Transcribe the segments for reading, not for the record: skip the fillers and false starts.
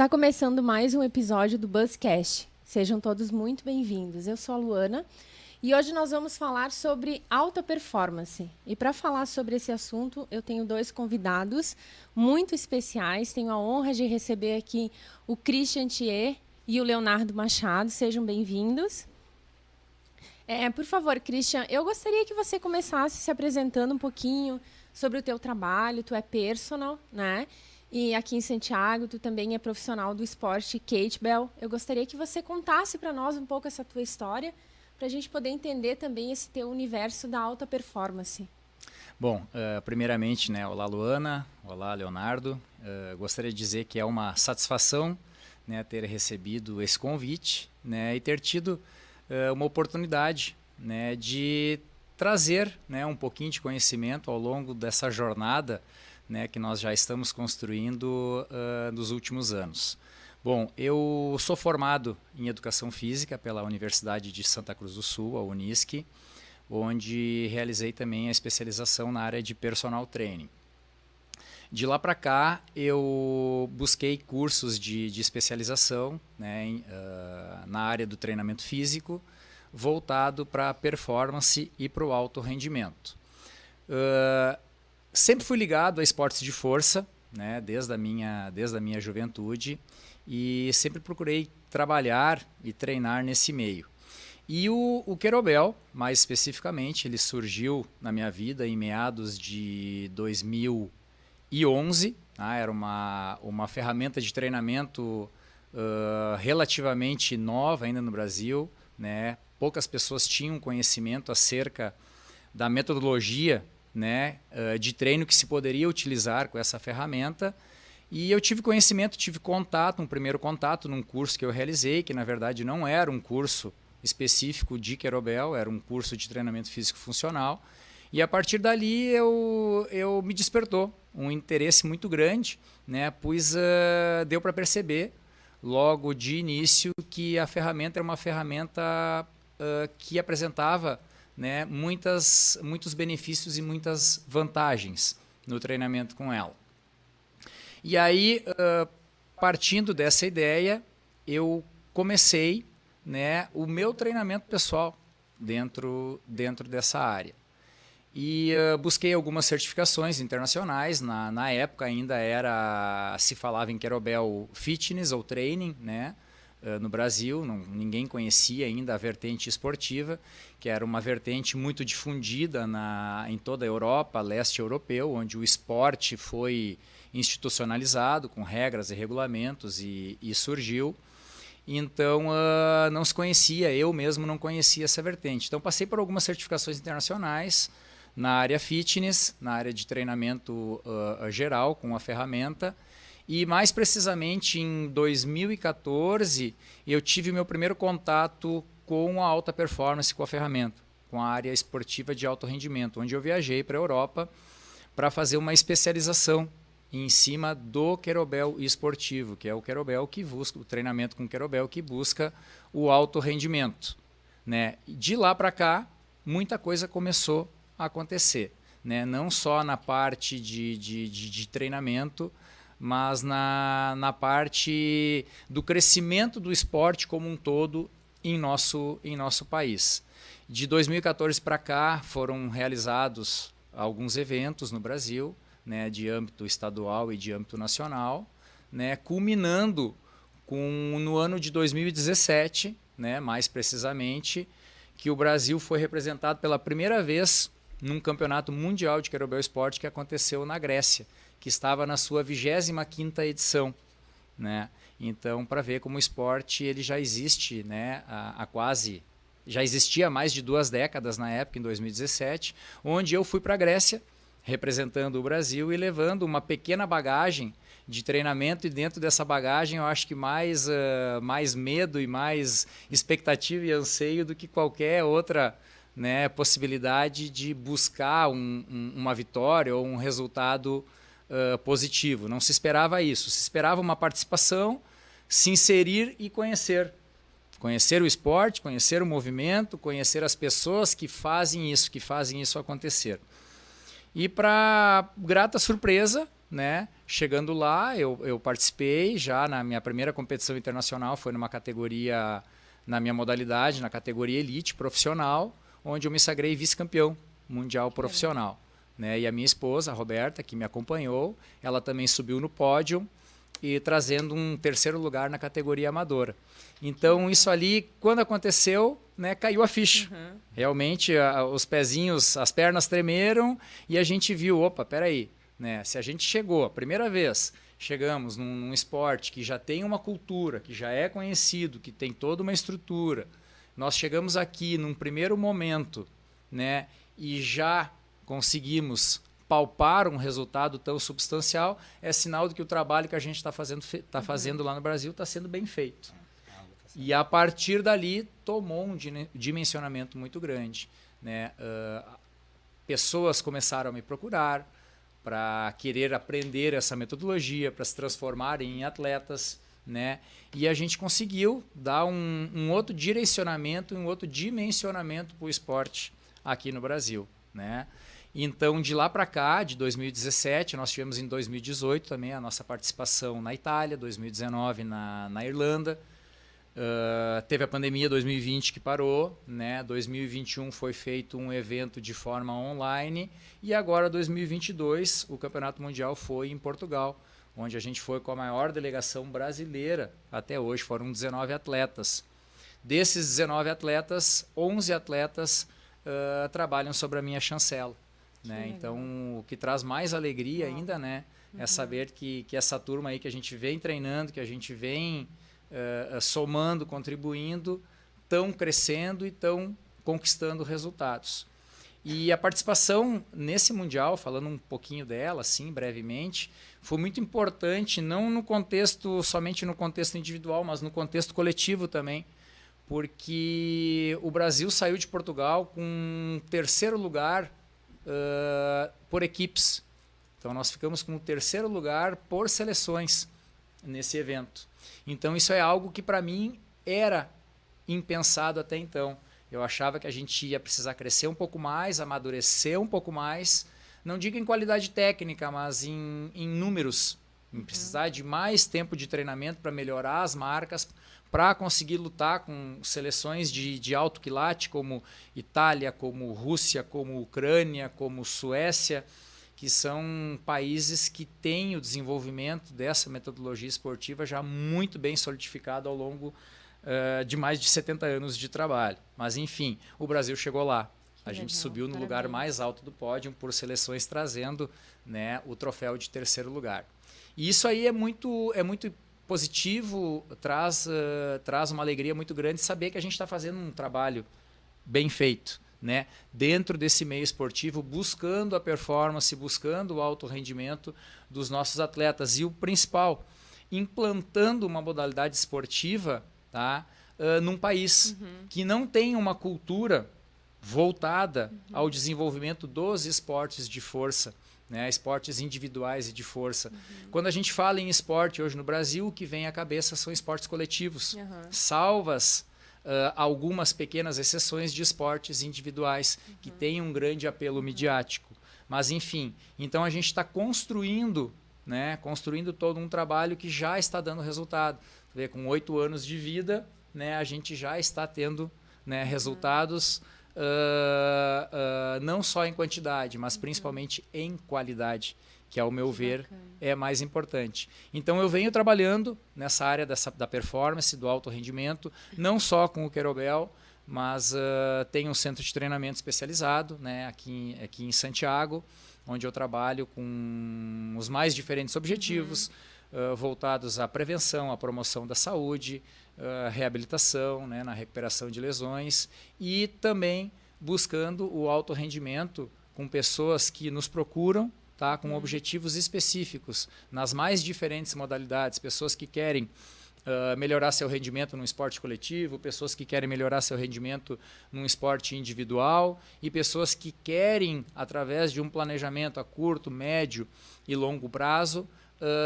Está começando mais um episódio do BuzzCast. Sejam todos muito bem-vindos. Eu sou a Luana e hoje nós vamos falar sobre alta performance. E para falar sobre esse assunto, eu tenho dois convidados muito especiais. Tenho a honra de receber aqui o Christian Thier e o Leonardo Machado. Sejam bem-vindos. Por favor, Christian, eu gostaria que você começasse se apresentando um pouquinho sobre o teu trabalho. Tu é personal, né? E aqui em Santiago, tu também é profissional do esporte kettlebell. Eu gostaria que você contasse para nós um pouco essa tua história, para a gente poder entender também esse teu universo da alta performance. Bom, primeiramente, né, olá Luana, olá Leonardo. Gostaria de dizer que é uma satisfação, né, ter recebido esse convite, né, e ter tido uma oportunidade, né, de trazer, né, um pouquinho de conhecimento ao longo dessa jornada, né, que nós já estamos construindo nos últimos anos. Bom, eu sou formado em Educação Física pela Universidade de Santa Cruz do Sul, a Unisc, onde realizei também a especialização na área de personal training. De lá para cá, eu busquei cursos de especialização, né, na área do treinamento físico, voltado para a performance e para o alto rendimento. Sempre fui ligado a esportes de força, né, desde a minha juventude, e sempre procurei trabalhar e treinar nesse meio. E o kettlebell, mais especificamente, ele surgiu na minha vida em meados de 2011. Era uma ferramenta de treinamento relativamente nova ainda no Brasil, né? Poucas pessoas tinham conhecimento acerca da metodologia, né, de treino que se poderia utilizar com essa ferramenta. E eu tive conhecimento, tive contato, um primeiro contato num curso que eu realizei, que na verdade não era um curso específico de kettlebell, era um curso de treinamento físico funcional. E a partir dali eu me despertou um interesse muito grande, né, pois deu para perceber logo de início que a ferramenta era uma ferramenta que apresentava, né, muitos benefícios e muitas vantagens no treinamento com ela. E aí, partindo dessa ideia, eu comecei, né, o meu treinamento pessoal dentro dessa área. E busquei algumas certificações internacionais. Na época ainda se falava em kettlebell fitness ou training, né? No Brasil, ninguém conhecia ainda a vertente esportiva, que era uma vertente muito difundida em toda a Europa, leste europeu, onde o esporte foi institucionalizado com regras e regulamentos e surgiu. Então não se conhecia, eu mesmo não conhecia essa vertente. Então passei por algumas certificações internacionais na área fitness, na área de treinamento geral com a ferramenta. E mais precisamente em 2014 eu tive meu primeiro contato com a alta performance, com a ferramenta, com a área esportiva de alto rendimento, onde eu viajei para a Europa para fazer uma especialização em cima do kettlebell esportivo, que é o kettlebell que busca, o treinamento com kettlebell que busca o alto rendimento, né? De lá para cá, muita coisa começou a acontecer, né? Não só na parte de treinamento, mas na parte do crescimento do esporte como um todo em nosso país. De 2014 para cá foram realizados alguns eventos no Brasil, né, de âmbito estadual e de âmbito nacional, né, culminando no ano de 2017, né, mais precisamente, que o Brasil foi representado pela primeira vez num campeonato mundial de kettlebell esporte que aconteceu na Grécia, que estava na sua 25ª edição, né? Então, para ver como o esporte ele já existe, né, já existia há mais de 2 décadas na época, em 2017, onde eu fui para a Grécia, representando o Brasil e levando uma pequena bagagem de treinamento, e dentro dessa bagagem eu acho que mais medo e mais expectativa e anseio do que qualquer outra, né, possibilidade de buscar uma vitória ou um resultado positivo. Não se esperava isso, se esperava uma participação, se inserir e conhecer o esporte, conhecer o movimento, conhecer as pessoas que fazem isso acontecer. E para grata surpresa, né? Chegando lá, eu participei já na minha primeira competição internacional, foi numa categoria, na minha modalidade, na categoria elite profissional, onde eu me sagrei vice-campeão mundial profissional. Né? E a minha esposa, a Roberta, que me acompanhou, ela também subiu no pódio e trazendo um terceiro lugar na categoria amadora. Então, isso ali, quando aconteceu, né, caiu a ficha. Realmente, os pezinhos, as pernas tremeram e a gente viu, opa, peraí, né, se a gente chegou, a primeira vez, chegamos num esporte que já tem uma cultura, que já é conhecido, que tem toda uma estrutura, nós chegamos aqui num primeiro momento, né, e já conseguimos palpar um resultado tão substancial, é sinal de que o trabalho que a gente está fazendo lá no Brasil está sendo bem feito. E a partir dali tomou um dimensionamento muito grande. Né? Pessoas começaram a me procurar para querer aprender essa metodologia, para se transformarem em atletas. Né? E a gente conseguiu dar um outro direcionamento, um outro dimensionamento para o esporte aqui no Brasil. Né? Então, de lá para cá, de 2017, nós tivemos em 2018 também a nossa participação na Itália, 2019 na Irlanda. Teve a pandemia 2020 que parou, né? 2021 foi feito um evento de forma online e agora 2022 o Campeonato Mundial foi em Portugal, onde a gente foi com a maior delegação brasileira até hoje, foram 19 atletas. Desses 19 atletas, 11 atletas trabalham sobre a minha chancela. Né? Então, o que traz mais alegria ainda, né, é saber que essa turma aí que a gente vem treinando, que a gente vem somando, contribuindo, estão crescendo e estão conquistando resultados. E a participação nesse Mundial, falando um pouquinho dela, assim, brevemente, foi muito importante, não no contexto, somente no contexto individual, mas no contexto coletivo também, porque o Brasil saiu de Portugal com um terceiro lugar por equipes. Então, nós ficamos com o terceiro lugar por seleções nesse evento. Então, isso é algo que, para mim, era impensado até então. Eu achava que a gente ia precisar crescer um pouco mais, amadurecer um pouco mais, não digo em qualidade técnica, mas em números. Em precisar de mais tempo de treinamento para melhorar as marcas, para conseguir lutar com seleções de alto quilate, como Itália, como Rússia, como Ucrânia, como Suécia, que são países que têm o desenvolvimento dessa metodologia esportiva já muito bem solidificado ao longo de mais de 70 anos de trabalho. Mas, enfim, o Brasil chegou lá. A gente subiu no lugar mais alto do pódio por seleções trazendo, né, o troféu de terceiro lugar. E isso aí é muito positivo, traz uma alegria muito grande saber que a gente está fazendo um trabalho bem feito, né? Dentro desse meio esportivo, buscando a performance, buscando o alto rendimento dos nossos atletas. E o principal, implantando uma modalidade esportiva, tá? Num país que não tem uma cultura voltada ao desenvolvimento dos esportes de força, né, esportes individuais e de força. Quando a gente fala em esporte hoje no Brasil, o que vem à cabeça são esportes coletivos, salvas algumas pequenas exceções de esportes individuais que têm um grande apelo midiático. Mas, enfim, então a gente está construindo todo um trabalho que já está dando resultado. Com 8 anos de vida, né, a gente já está tendo, né, resultados não só em quantidade, mas principalmente em qualidade, que ao meu ver é mais importante. Então eu venho trabalhando nessa área da performance, do alto rendimento, não só com o Querobel, mas tenho um centro de treinamento especializado, né, aqui em Santiago, onde eu trabalho com os mais diferentes objetivos, voltados à prevenção, à promoção da saúde, reabilitação, né, na recuperação de lesões e também buscando o alto rendimento com pessoas que nos procuram, tá, com objetivos específicos nas mais diferentes modalidades, pessoas que querem melhorar seu rendimento num esporte coletivo, pessoas que querem melhorar seu rendimento num esporte individual e pessoas que querem, através de um planejamento a curto, médio e longo prazo,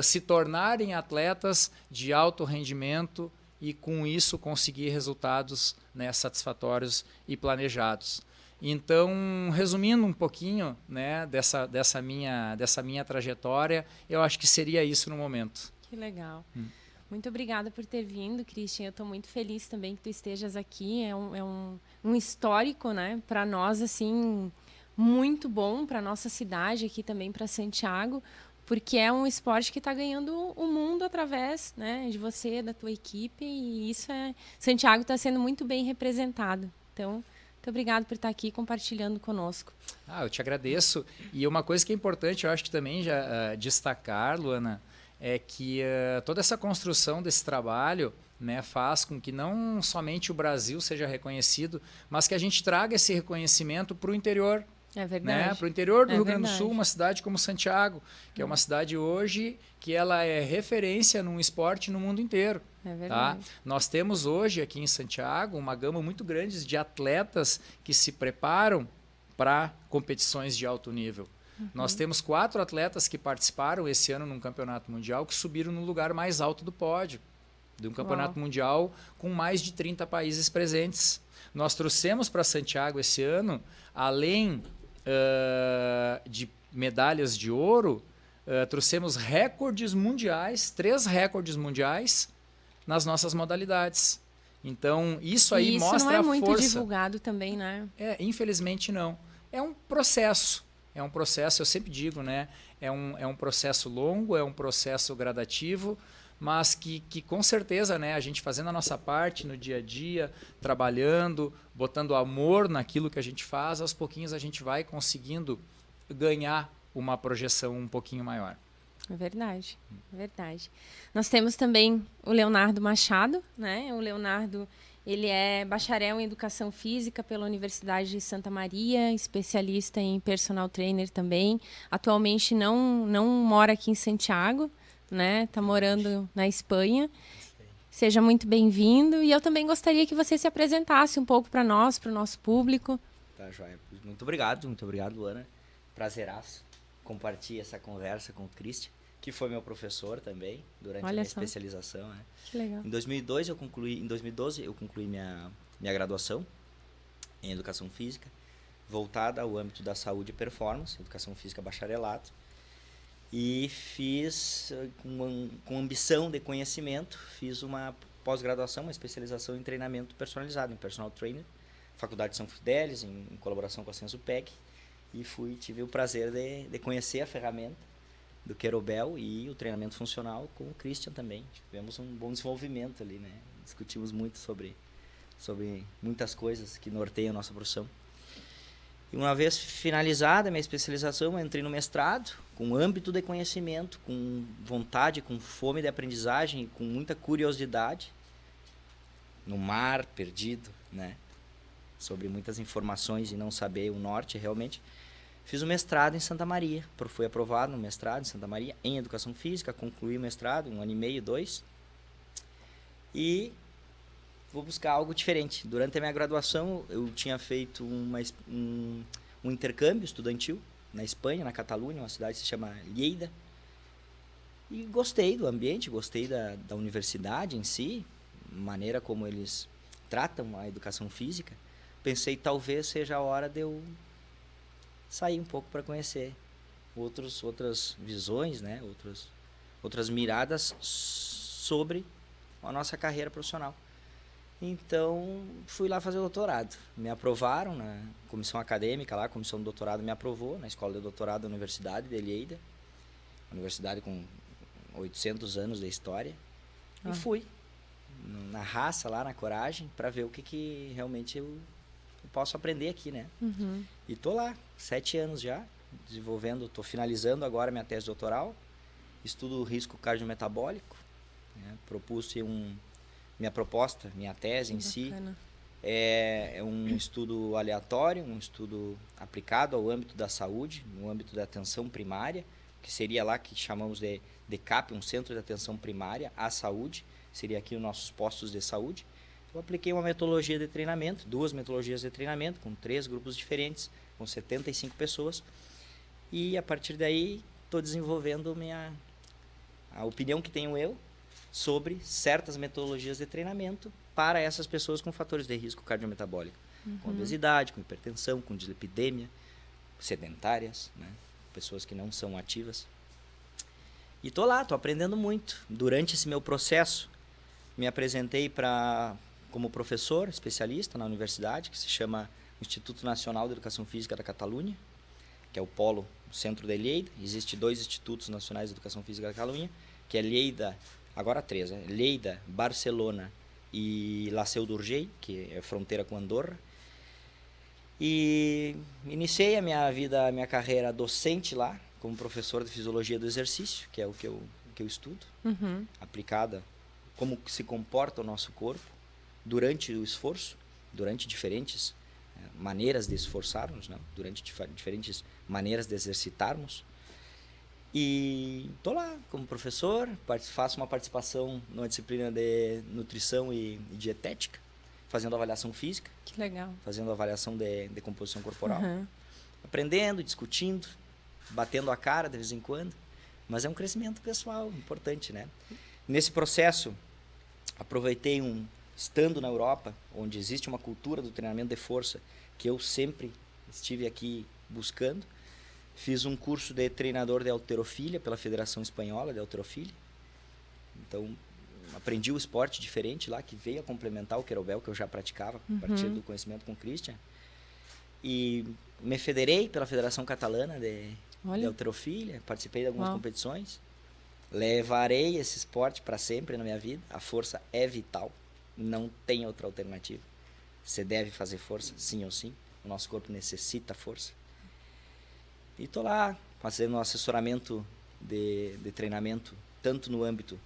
se tornarem atletas de alto rendimento e com isso conseguir resultados, né, satisfatórios e planejados. Então, resumindo um pouquinho, né, dessa minha trajetória, eu acho que seria isso no momento. Que legal. Muito obrigada por ter vindo, Christian. Eu estou muito feliz também que tu estejas aqui. É um histórico, né, para nós, assim, muito bom, para nossa cidade aqui também, para Santiago, porque é um esporte que está ganhando o mundo através, né, de você, da tua equipe, e isso Santiago está sendo muito bem representado. Então, muito obrigado por estar aqui compartilhando conosco. Eu te agradeço. E uma coisa que é importante, eu acho que também já destacar, Luana, é que toda essa construção desse trabalho, né, faz com que não somente o Brasil seja reconhecido, mas que a gente traga esse reconhecimento para o interior. É verdade. Né? Para o interior do Rio Grande do verdade. Sul, uma cidade como Santiago, que é uma cidade hoje que ela é referência num esporte no mundo inteiro. É verdade. Tá? Nós temos hoje aqui em Santiago uma gama muito grande de atletas que se preparam para competições de alto nível. Nós temos 4 atletas que participaram esse ano num campeonato mundial que subiram no lugar mais alto do pódio, de um campeonato mundial com mais de 30 países presentes. Nós trouxemos para Santiago esse ano, além de medalhas de ouro, trouxemos recordes mundiais, 3 recordes mundiais nas nossas modalidades. Então, isso aí mostra a força. Isso não é muito divulgado também, né? Infelizmente não. É um processo. É um processo, eu sempre digo, né? É um processo longo, é um processo gradativo, mas que com certeza, né, a gente fazendo a nossa parte no dia a dia, trabalhando, botando amor naquilo que a gente faz, aos pouquinhos a gente vai conseguindo ganhar uma projeção um pouquinho maior. É verdade, é verdade. Nós temos também o Leonardo Machado, né? O Leonardo, ele é bacharel em Educação Física pela Universidade de Santa Maria, especialista em personal trainer também. Atualmente não mora aqui em Santiago, né? Está morando na Espanha. Seja muito bem-vindo. E eu também gostaria que você se apresentasse um pouco para nós, para o nosso público. Tá, joia. Muito obrigado, Luana. Prazeraço compartilhar essa conversa com o Christian, que foi meu professor também durante a minha especialização. Né? Que legal. Em 2012 eu concluí minha graduação em Educação Física, voltada ao âmbito da saúde e performance, Educação Física bacharelado. E fiz, com ambição de conhecimento, fiz uma pós-graduação, uma especialização em treinamento personalizado, em personal trainer, Faculdade de São Fidélis, em colaboração com a Sensupec, e tive o prazer de conhecer a ferramenta do Querobel e o treinamento funcional com o Christian também. Tivemos um bom desenvolvimento ali, né? Discutimos muito sobre muitas coisas que norteiam a nossa profissão. E uma vez finalizada a minha especialização, eu entrei no mestrado, com âmbito de conhecimento, com vontade, com fome de aprendizagem e com muita curiosidade, no mar perdido, né? Sobre muitas informações e não saber o norte realmente. Fiz o mestrado em Santa Maria, fui aprovado no mestrado em Santa Maria, em Educação Física, concluí o mestrado, 1 ano e meio, 2. E vou buscar algo diferente. Durante a minha graduação, eu tinha feito um intercâmbio estudantil na Espanha, na Catalunha, uma cidade que se chama Lleida. E gostei do ambiente, gostei da universidade em si, maneira como eles tratam a educação física. Pensei, talvez seja a hora de eu sair um pouco para conhecer outras visões, né? outras miradas sobre a nossa carreira profissional. Então, fui lá fazer o doutorado. Me aprovaram na comissão acadêmica lá, a comissão do doutorado me aprovou na escola de doutorado da Universidade de Lleida, universidade com 800 anos de história. E fui na raça lá, na coragem, para ver o que realmente eu posso aprender aqui, né? Uhum. E tô lá, 7 anos já, desenvolvendo, tô finalizando agora minha tese doutoral, estudo risco cardiometabólico, né? Minha proposta, minha tese em si, é um estudo aleatório, um estudo aplicado ao âmbito da saúde, no âmbito da atenção primária, que seria lá que chamamos de CAP, um centro de atenção primária à saúde, seria aqui os nossos postos de saúde. Eu apliquei uma metodologia de treinamento, 2 metodologias de treinamento, com 3 grupos diferentes, com 75 pessoas. E a partir daí, estou desenvolvendo a opinião que tenho eu sobre certas metodologias de treinamento para essas pessoas com fatores de risco cardiometabólico. com obesidade, com hipertensão, com dislipidemia, sedentárias, né? Pessoas que não são ativas. E tô aprendendo muito. Durante esse meu processo, me apresentei como professor especialista na universidade, que se chama Instituto Nacional de Educação Física da Catalunha, que é o polo, o centro de Lleida. Existem 2 institutos nacionais de educação física da Catalunha, que é Lleida, agora 3, né? Lleida, Barcelona e La Seu d'Urgell, que é fronteira com Andorra. E iniciei a minha carreira docente lá, como professor de fisiologia do exercício, que é o que eu estudo, aplicada como se comporta o nosso corpo durante o esforço, durante diferentes maneiras de esforçarmos, né? Durante diferentes maneiras de exercitarmos. E estou lá como professor, faço uma participação numa disciplina de nutrição e dietética, fazendo avaliação física. Que legal. Fazendo avaliação de composição corporal. Aprendendo, discutindo, batendo a cara de vez em quando. Mas é um crescimento pessoal importante, né? Nesse processo, aproveitei estando na Europa, onde existe uma cultura do treinamento de força, que eu sempre estive aqui buscando. Fiz um curso de treinador de halterofilia pela Federação Espanhola de Halterofilia. Então, aprendi o esporte diferente lá, que veio a complementar o kettlebell que eu já praticava, a partir do conhecimento com o Christian. E me federei pela Federação Catalana de halterofilia, participei de algumas competições. Levarei esse esporte para sempre na minha vida. A força é vital, não tem outra alternativa. Você deve fazer força, sim ou sim. O nosso corpo necessita força. E estou lá fazendo um assessoramento de treinamento, tanto no âmbito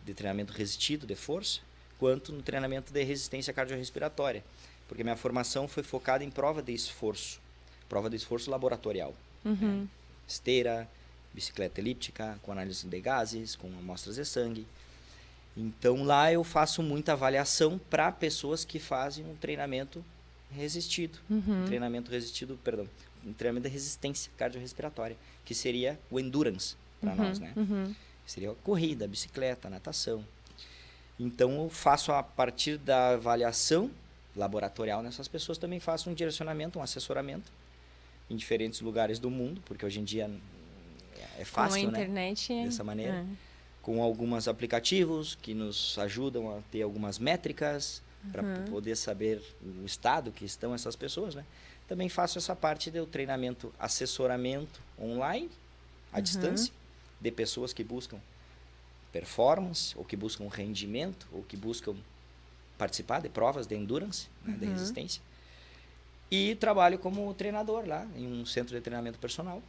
de treinamento resistido, de força, quanto no treinamento de resistência cardiorrespiratória. Porque minha formação foi focada em prova de esforço laboratorial. Esteira, bicicleta elíptica, com análise de gases, com amostras de sangue. Então lá eu faço muita avaliação para pessoas que fazem um treinamento resistido. Um treinamento de resistência cardiorrespiratória, que seria o endurance para nós, né? Seria a corrida, a bicicleta, a natação. Então eu faço, a partir da avaliação laboratorial nessas pessoas, também faço um direcionamento, um assessoramento em diferentes lugares do mundo, porque hoje em dia é fácil, com a internet, né? Dessa maneira. Com alguns aplicativos que nos ajudam a ter algumas métricas para poder saber o estado que estão essas pessoas, né? Também faço essa parte do treinamento, assessoramento online, à distância, de pessoas que buscam performance, ou que buscam rendimento, ou que buscam participar de provas de endurance, né, de resistência. E trabalho como treinador lá, em um centro de treinamento personal,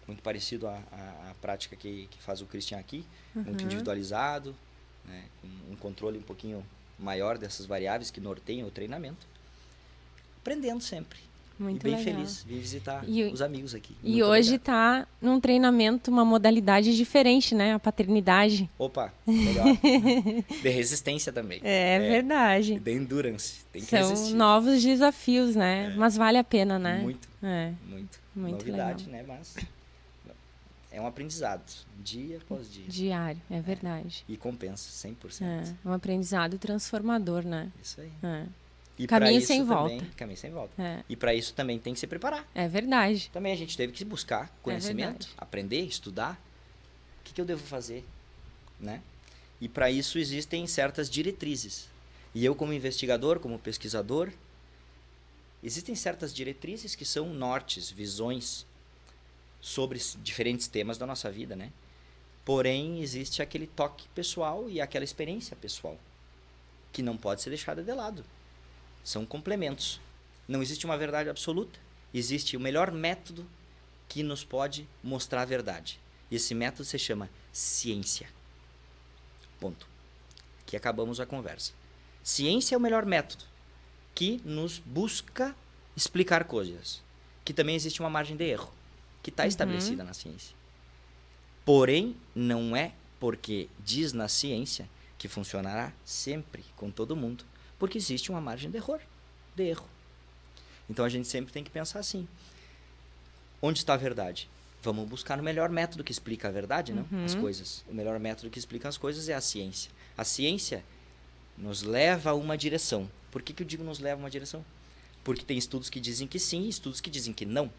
muito parecido à prática que faz o Christian aqui, muito individualizado, né, com um controle um pouquinho maior dessas variáveis que norteiam o treinamento. Aprendendo sempre. Muito e bem legal. feliz de visitar os amigos aqui. E hoje está num treinamento, uma modalidade diferente, né? A paternidade. Opa, melhor. De resistência também. É verdade. E de endurance. Tem que São resistir. novos desafios, né? Mas vale a pena, né? Muito. Muito. Novidade, legal. né? Mas é um aprendizado, dia após dia. Diário, é verdade. E compensa, 100%. É um aprendizado transformador, né? Isso aí. E caminho sem volta. Caminho sem volta. E para isso também tem que se preparar. É verdade. Também a gente teve que buscar conhecimento, aprender, estudar. O que eu devo fazer? Né? E para isso existem certas diretrizes. E eu, como investigador, como pesquisador, existem certas diretrizes que são nortes, visões sobre diferentes temas da nossa vida, né? Porém, existe aquele toque pessoal e aquela experiência pessoal que não pode ser deixada de lado. São complementos. Não existe uma verdade absoluta. Existe o melhor método que nos pode mostrar a verdade. E esse método se chama ciência. Ponto. Aqui acabamos a conversa. Ciência é o melhor método que nos busca explicar coisas. Que também existe uma margem de erro, que está estabelecida na ciência. Porém, não é porque diz na ciência que funcionará sempre com todo mundo. Porque existe uma margem de erro. Então a gente sempre tem que pensar assim. Onde está a verdade? Vamos buscar o melhor método que explica a verdade, não? As coisas. O melhor método que explica as coisas é a ciência. A ciência nos leva a uma direção. Por que eu digo nos leva a uma direção? Porque tem estudos que dizem que sim e estudos que dizem que não.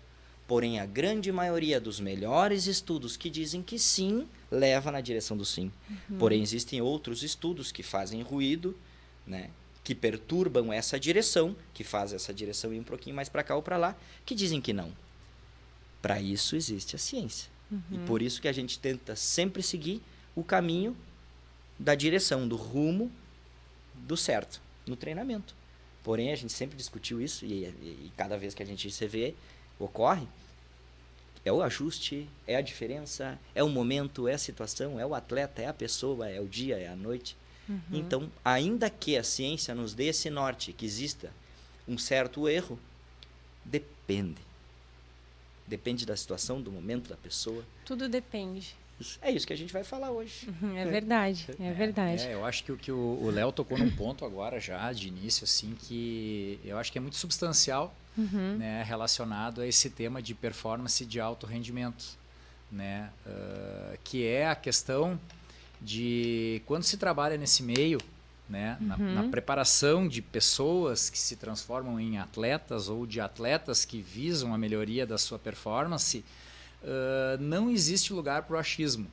Porém, a grande maioria dos melhores estudos que dizem que sim, leva na direção do sim. Porém, existem outros estudos que fazem ruído, né? Que perturbam essa direção, que fazem essa direção ir um pouquinho mais para cá ou para lá, que dizem que não. Para isso existe a ciência. E por isso que a gente tenta sempre seguir o caminho da direção, do rumo do certo, no treinamento. Porém, a gente sempre discutiu isso e cada vez que a gente se vê, ocorre, é o ajuste, é a diferença, é o momento, é a situação, é o atleta, é a pessoa, é o dia, é a noite. Então, ainda que a ciência nos dê esse norte, que exista um certo erro, depende. Depende da situação, do momento, da pessoa. Tudo depende. É isso que a gente vai falar hoje. É verdade, é verdade. Eu acho que o Léo tocou num ponto agora já, de início, assim, que eu acho que é muito substancial, né, relacionado a esse tema de performance de alto rendimento, né, que é a questão de quando se trabalha nesse meio, né, na preparação de pessoas que se transformam em atletas ou de atletas que visam a melhoria da sua performance, não existe lugar para o achismo,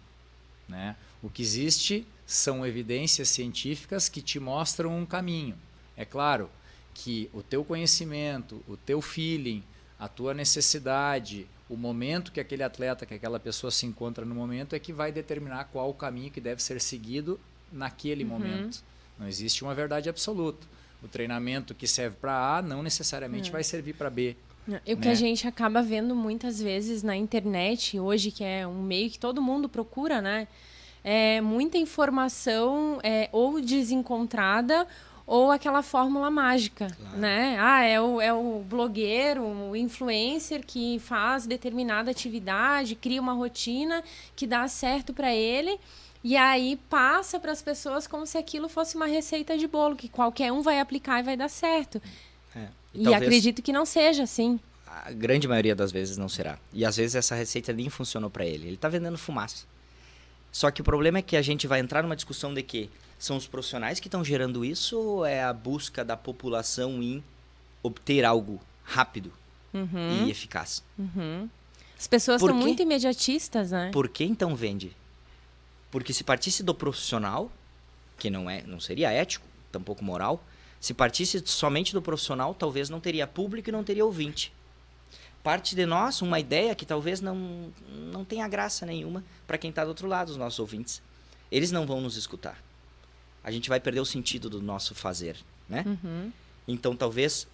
né? O que existe são evidências científicas que te mostram um caminho. É claro que o teu conhecimento, o teu feeling, a tua necessidade, o momento que aquele atleta, que aquela pessoa se encontra no momento é que vai determinar qual o caminho que deve ser seguido naquele momento. Não existe uma verdade absoluta. O treinamento que serve para A não necessariamente vai servir para B. E o que a gente acaba vendo muitas vezes na internet, hoje, que é um meio que todo mundo procura, né? É muita informação ou desencontrada ou aquela fórmula mágica, né? É o blogueiro, o influencer que faz determinada atividade, cria uma rotina que dá certo para ele e aí passa para as pessoas como se aquilo fosse uma receita de bolo, que qualquer um vai aplicar e vai dar certo. E acredito que não seja assim. A grande maioria das vezes não será. E às vezes essa receita nem funcionou para ele. Ele está vendendo fumaça. Só que o problema é que a gente vai entrar numa discussão de que são os profissionais que estão gerando isso ou é a busca da população em obter algo rápido e eficaz? As pessoas estão muito imediatistas, né? Por que então vende? Porque se partisse do profissional, que não seria ético, tampouco moral, se partisse somente do profissional, talvez não teria público e não teria ouvinte. Parte de nós, uma ideia que talvez não tenha graça nenhuma para quem está do outro lado, os nossos ouvintes. Eles não vão nos escutar. A gente vai perder o sentido do nosso fazer, né? Então, talvez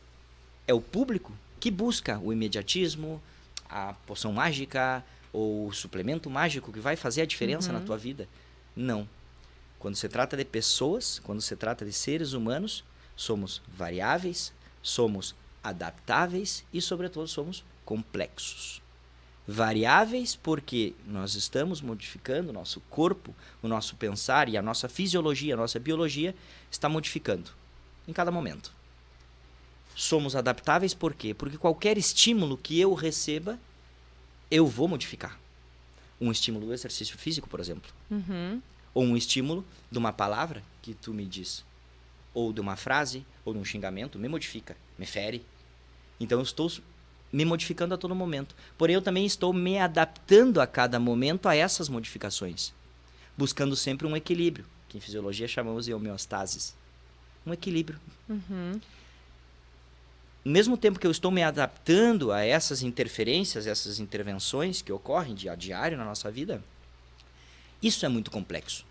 é o público que busca o imediatismo, a poção mágica ou o suplemento mágico que vai fazer a diferença na tua vida. Não. Quando se trata de pessoas, quando se trata de seres humanos, somos variáveis, somos adaptáveis e, sobretudo, somos complexos. Variáveis porque nós estamos modificando o nosso corpo, o nosso pensar e a nossa fisiologia, a nossa biologia está modificando em cada momento. Somos adaptáveis por quê? Porque qualquer estímulo que eu receba, eu vou modificar. Um estímulo do exercício físico, por exemplo. Ou um estímulo de uma palavra que tu me diz. Ou de uma frase, ou de um xingamento, me modifica, me fere. Então eu estou me modificando a todo momento. Porém, eu também estou me adaptando a cada momento a essas modificações. Buscando sempre um equilíbrio, que em fisiologia chamamos de homeostasis. Um equilíbrio. Ao mesmo tempo que eu estou me adaptando a essas interferências, essas intervenções que ocorrem a diário na nossa vida, isso é muito complexo.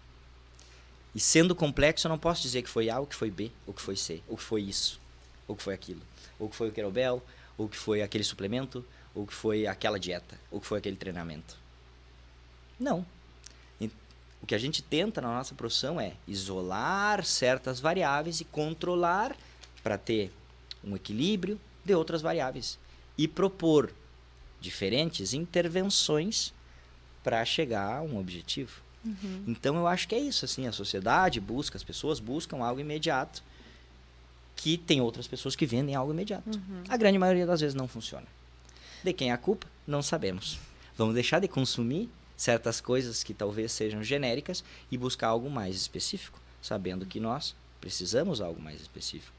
E sendo complexo, eu não posso dizer que foi A, ou que foi B, ou que foi C, ou que foi isso, ou que foi aquilo, ou que foi o kettlebell, ou que foi aquele suplemento, ou que foi aquela dieta, ou que foi aquele treinamento. Não. O que a gente tenta na nossa profissão é isolar certas variáveis e controlar para ter um equilíbrio de outras variáveis e propor diferentes intervenções para chegar a um objetivo. Então eu acho que é isso, assim, a sociedade busca, as pessoas buscam algo imediato, que tem outras pessoas que vendem algo imediato. A grande maioria das vezes não funciona. De quem é a culpa? Não sabemos. Vamos deixar de consumir certas coisas que talvez sejam genéricas e buscar algo mais específico, sabendo que nós precisamos de algo mais específico.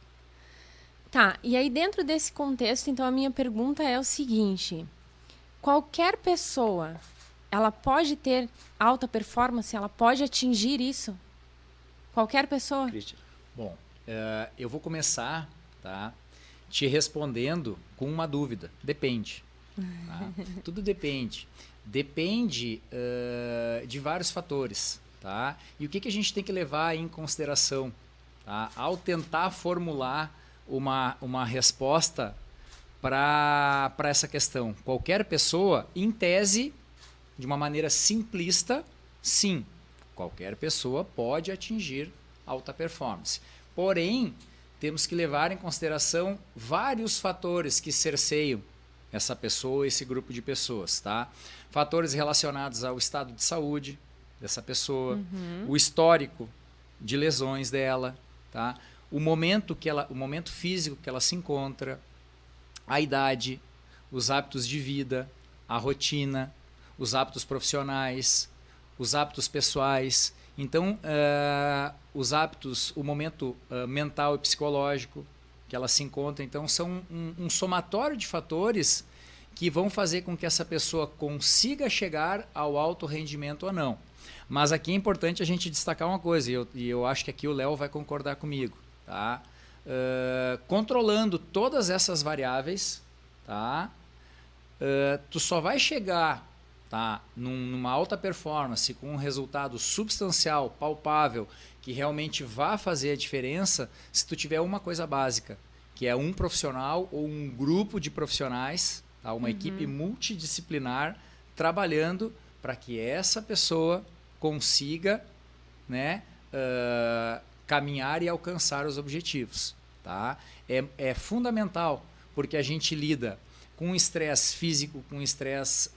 Tá, e aí dentro desse contexto, então a minha pergunta é o seguinte: qualquer pessoa, ela pode ter alta performance? Ela pode atingir isso? Qualquer pessoa? Christian. Bom, eu vou começar, tá, te respondendo com uma dúvida. Depende. Tá? Tudo depende. Depende de vários fatores. Tá? E o que a gente tem que levar em consideração, tá, ao tentar formular uma resposta para essa questão? Qualquer pessoa, em tese, de uma maneira simplista, sim, qualquer pessoa pode atingir alta performance. Porém, temos que levar em consideração vários fatores que cerceiam essa pessoa, esse grupo de pessoas, tá? Fatores relacionados ao estado de saúde dessa pessoa, o histórico de lesões dela, tá? O momento físico que ela se encontra, a idade, os hábitos de vida, a rotina, os hábitos profissionais, os hábitos pessoais. Então, os hábitos, o momento mental e psicológico que ela se encontra. Então, são um somatório de fatores que vão fazer com que essa pessoa consiga chegar ao alto rendimento ou não. Mas aqui é importante a gente destacar uma coisa, e eu acho que aqui o Léo vai concordar comigo. Tá? Controlando todas essas variáveis, tá? Tu só vai chegar, tá, numa alta performance com um resultado substancial, palpável, que realmente vá fazer a diferença se tu tiver uma coisa básica, que é um profissional ou um grupo de profissionais, tá, uma equipe multidisciplinar trabalhando para que essa pessoa consiga, né, caminhar e alcançar os objetivos. Tá? É fundamental, porque a gente lida com estresse físico, com estresse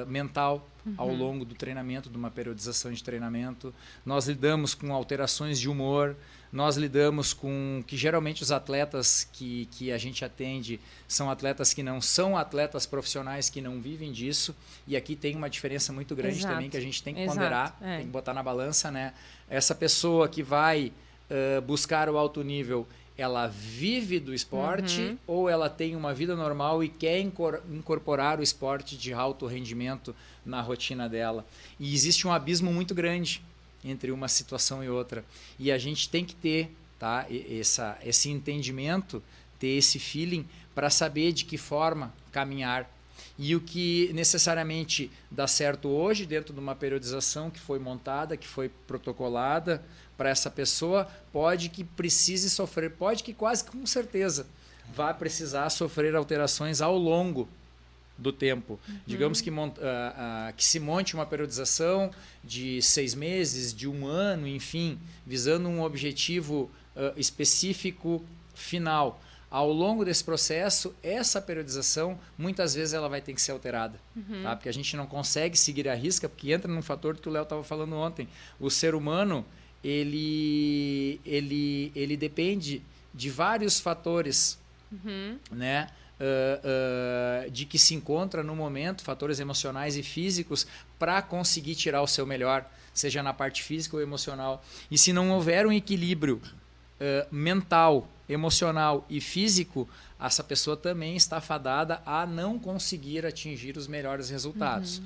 mental ao longo do treinamento, de uma periodização de treinamento. Nós lidamos com alterações de humor, nós lidamos com que geralmente os atletas que a gente atende são atletas que não são atletas profissionais, que não vivem disso, e aqui tem uma diferença muito grande também que a gente tem que ponderar, tem que botar na balança, né? Essa pessoa que vai buscar o alto nível, ela vive do esporte ou ela tem uma vida normal e quer incorporar o esporte de alto rendimento na rotina dela? E existe um abismo muito grande entre uma situação e outra. E a gente tem que ter, tá, esse entendimento, ter esse feeling para saber de que forma caminhar. E o que necessariamente dá certo hoje dentro de uma periodização que foi montada, que foi protocolada para essa pessoa, pode que precise sofrer, pode que quase com certeza vai precisar sofrer alterações ao longo do tempo. Digamos que se monte uma periodização de 6 meses, de 1 ano, enfim, visando um objetivo específico final. Ao longo desse processo, essa periodização, muitas vezes ela vai ter que ser alterada, tá? Porque a gente não consegue seguir a risca, porque entra num fator que o Léo estava falando ontem. O ser humano, ele depende de vários fatores, né? De que se encontra no momento, fatores emocionais e físicos, para conseguir tirar o seu melhor, seja na parte física ou emocional. E se não houver um equilíbrio mental, emocional e físico, essa pessoa também está fadada a não conseguir atingir os melhores resultados.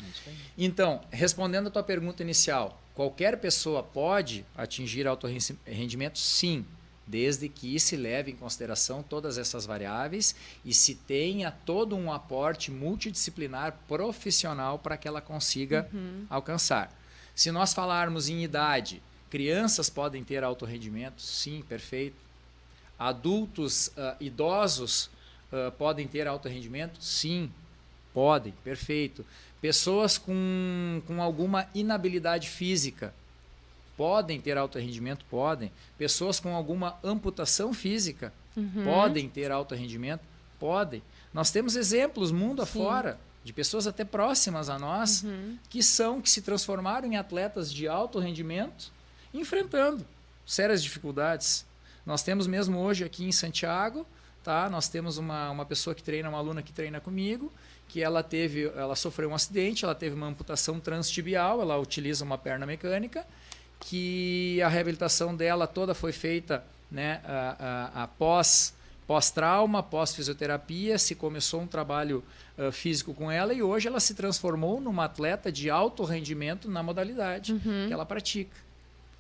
Então, respondendo a tua pergunta inicial, qualquer pessoa pode atingir alto rendimento? Sim, desde que se leve em consideração todas essas variáveis e se tenha todo um aporte multidisciplinar profissional para que ela consiga alcançar. Se nós falarmos em idade, crianças podem ter alto rendimento? Sim, perfeito. Adultos, idosos podem ter alto rendimento? Sim, podem, perfeito. Pessoas com alguma inabilidade física podem ter alto rendimento? Podem. Pessoas com alguma amputação física podem ter alto rendimento? Podem. Nós temos exemplos mundo afora de pessoas até próximas a nós que se transformaram em atletas de alto rendimento enfrentando sérias dificuldades. Nós temos mesmo hoje aqui em Santiago, tá? Nós temos uma pessoa que treina, uma aluna que treina comigo, que ela sofreu um acidente, ela teve uma amputação transtibial, ela utiliza uma perna mecânica, que a reabilitação dela toda foi feita, né, após pós-trauma, pós-fisioterapia, se começou um trabalho físico com ela e hoje ela se transformou numa atleta de alto rendimento na modalidade que ela pratica.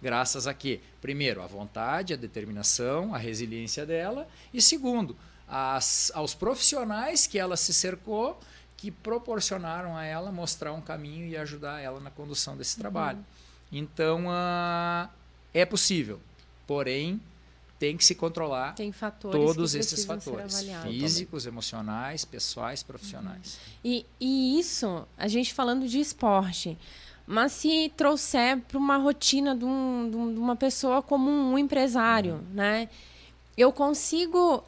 Graças a quê? Primeiro, a vontade, a determinação, a resiliência dela e segundo, aos profissionais que ela se cercou que proporcionaram a ela mostrar um caminho e ajudar ela na condução desse trabalho. Então, é possível, porém, tem que se controlar todos esses fatores, físicos, emocionais, pessoais, profissionais. E isso, a gente falando de esporte, mas se trouxer para uma rotina de uma pessoa como um empresário, né? Eu consigo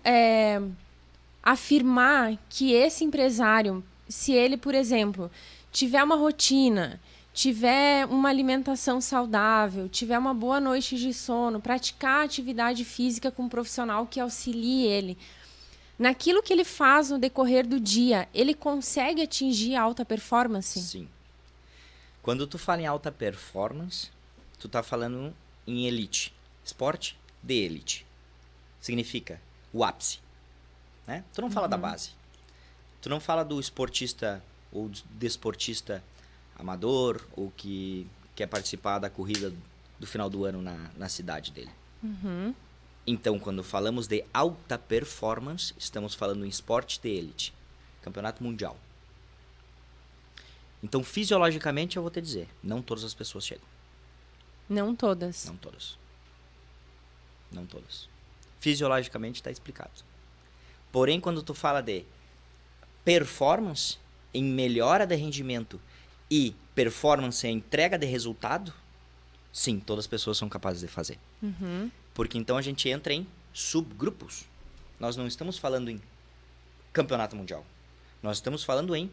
afirmar que esse empresário, se ele, por exemplo, tiver uma rotina, tiver uma alimentação saudável, tiver uma boa noite de sono, praticar atividade física com um profissional que auxilie ele, naquilo que ele faz no decorrer do dia, ele consegue atingir a alta performance? Sim. Quando tu fala em alta performance, tu tá falando em elite. Esporte de elite. Significa o ápice. Né? Tu não fala da base. Tu não fala do esportista ou desportista amador ou que quer participar da corrida do final do ano na cidade dele. Então, quando falamos de alta performance, estamos falando em esporte de elite. Campeonato mundial. Então, fisiologicamente, eu vou te dizer, não todas as pessoas chegam. Não todas. Não todas. Não todas. Fisiologicamente está explicado. Porém, quando tu fala de performance em melhora de rendimento e performance em entrega de resultado, sim, todas as pessoas são capazes de fazer. Porque então a gente entra em subgrupos. Nós não estamos falando em campeonato mundial. Nós estamos falando em